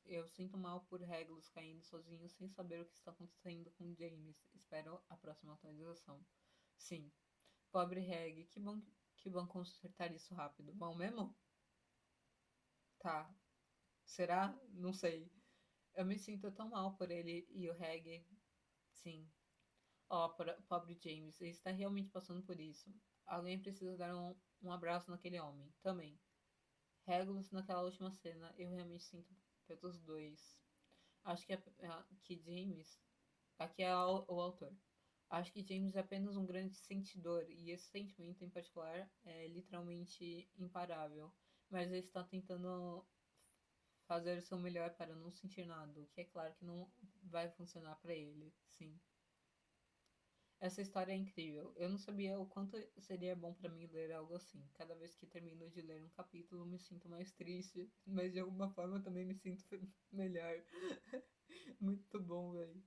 Eu sinto mal por Regulus caindo sozinho sem saber o que está acontecendo com James. Espero a próxima atualização. Sim, pobre Reg, que bom consertar isso rápido. Bom mesmo? Tá. Será? Não sei. Eu me sinto tão mal por ele e o Reg. Sim. Ó, pobre James, ele está realmente passando por isso. Alguém precisa dar um abraço naquele homem. Também. Regulus naquela última cena, eu realmente sinto pelos dois. Acho que James. Aqui é o autor. Acho que James é apenas um grande sentidor, e esse sentimento em particular é literalmente imparável. Mas ele está tentando fazer o seu melhor para não sentir nada, o que é claro que não vai funcionar para ele, sim. Essa história é incrível. Eu não sabia o quanto seria bom para mim ler algo assim. Cada vez que termino de ler um capítulo, me sinto mais triste, mas de alguma forma também me sinto melhor. Muito bom, velho.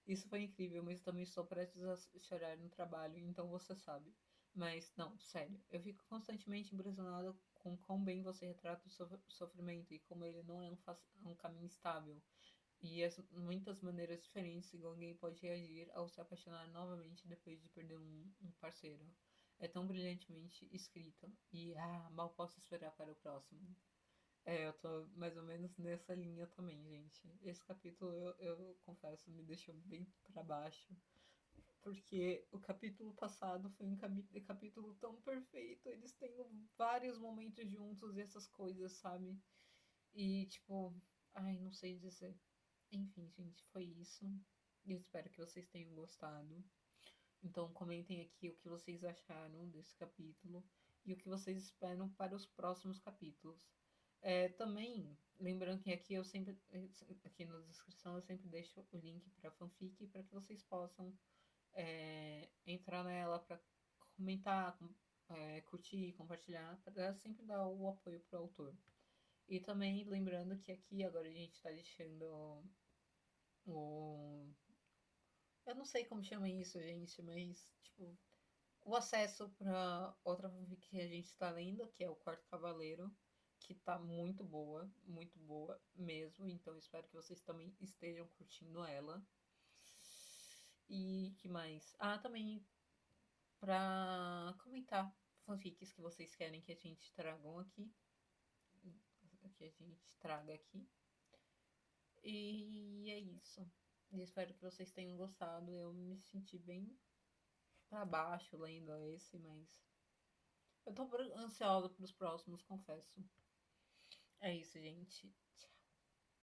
Isso foi incrível, mas também estou prestes a chorar no trabalho, então você sabe. Mas, não, sério, eu fico constantemente impressionada com quão bem você retrata o sofrimento e como ele não é um caminho estável. E as muitas maneiras diferentes que alguém pode reagir ao se apaixonar novamente depois de perder um parceiro. É tão brilhantemente escrito. E, mal posso esperar para o próximo. Eu tô mais ou menos nessa linha também, gente. Esse capítulo, eu confesso, me deixou bem pra baixo. Porque o capítulo passado foi um capítulo tão perfeito. Eles têm vários momentos juntos e essas coisas, sabe? E, tipo, ai, não sei dizer. Enfim, gente, foi isso. Eu espero que vocês tenham gostado. Então, comentem aqui o que vocês acharam desse capítulo e o que vocês esperam para os próximos capítulos. Também, lembrando que aqui eu sempre, aqui na descrição eu sempre deixo o link para a fanfic para que vocês possam entrar nela para comentar, curtir, compartilhar, para sempre dar o apoio pro autor. E também lembrando que aqui agora a gente está deixando o. Eu não sei como chama isso, gente, mas tipo, o acesso para outra fanfic que a gente está lendo, que é o Quarto Cavaleiro, que tá muito boa mesmo. Então espero que vocês também estejam curtindo ela. E que mais? Também para comentar fanfics que vocês querem que a gente tragam aqui, que a gente traga aqui. E é isso. Eu espero que vocês tenham gostado. Eu me senti bem pra baixo lendo esse, mas eu tô ansiosa pros próximos, confesso. É isso, gente.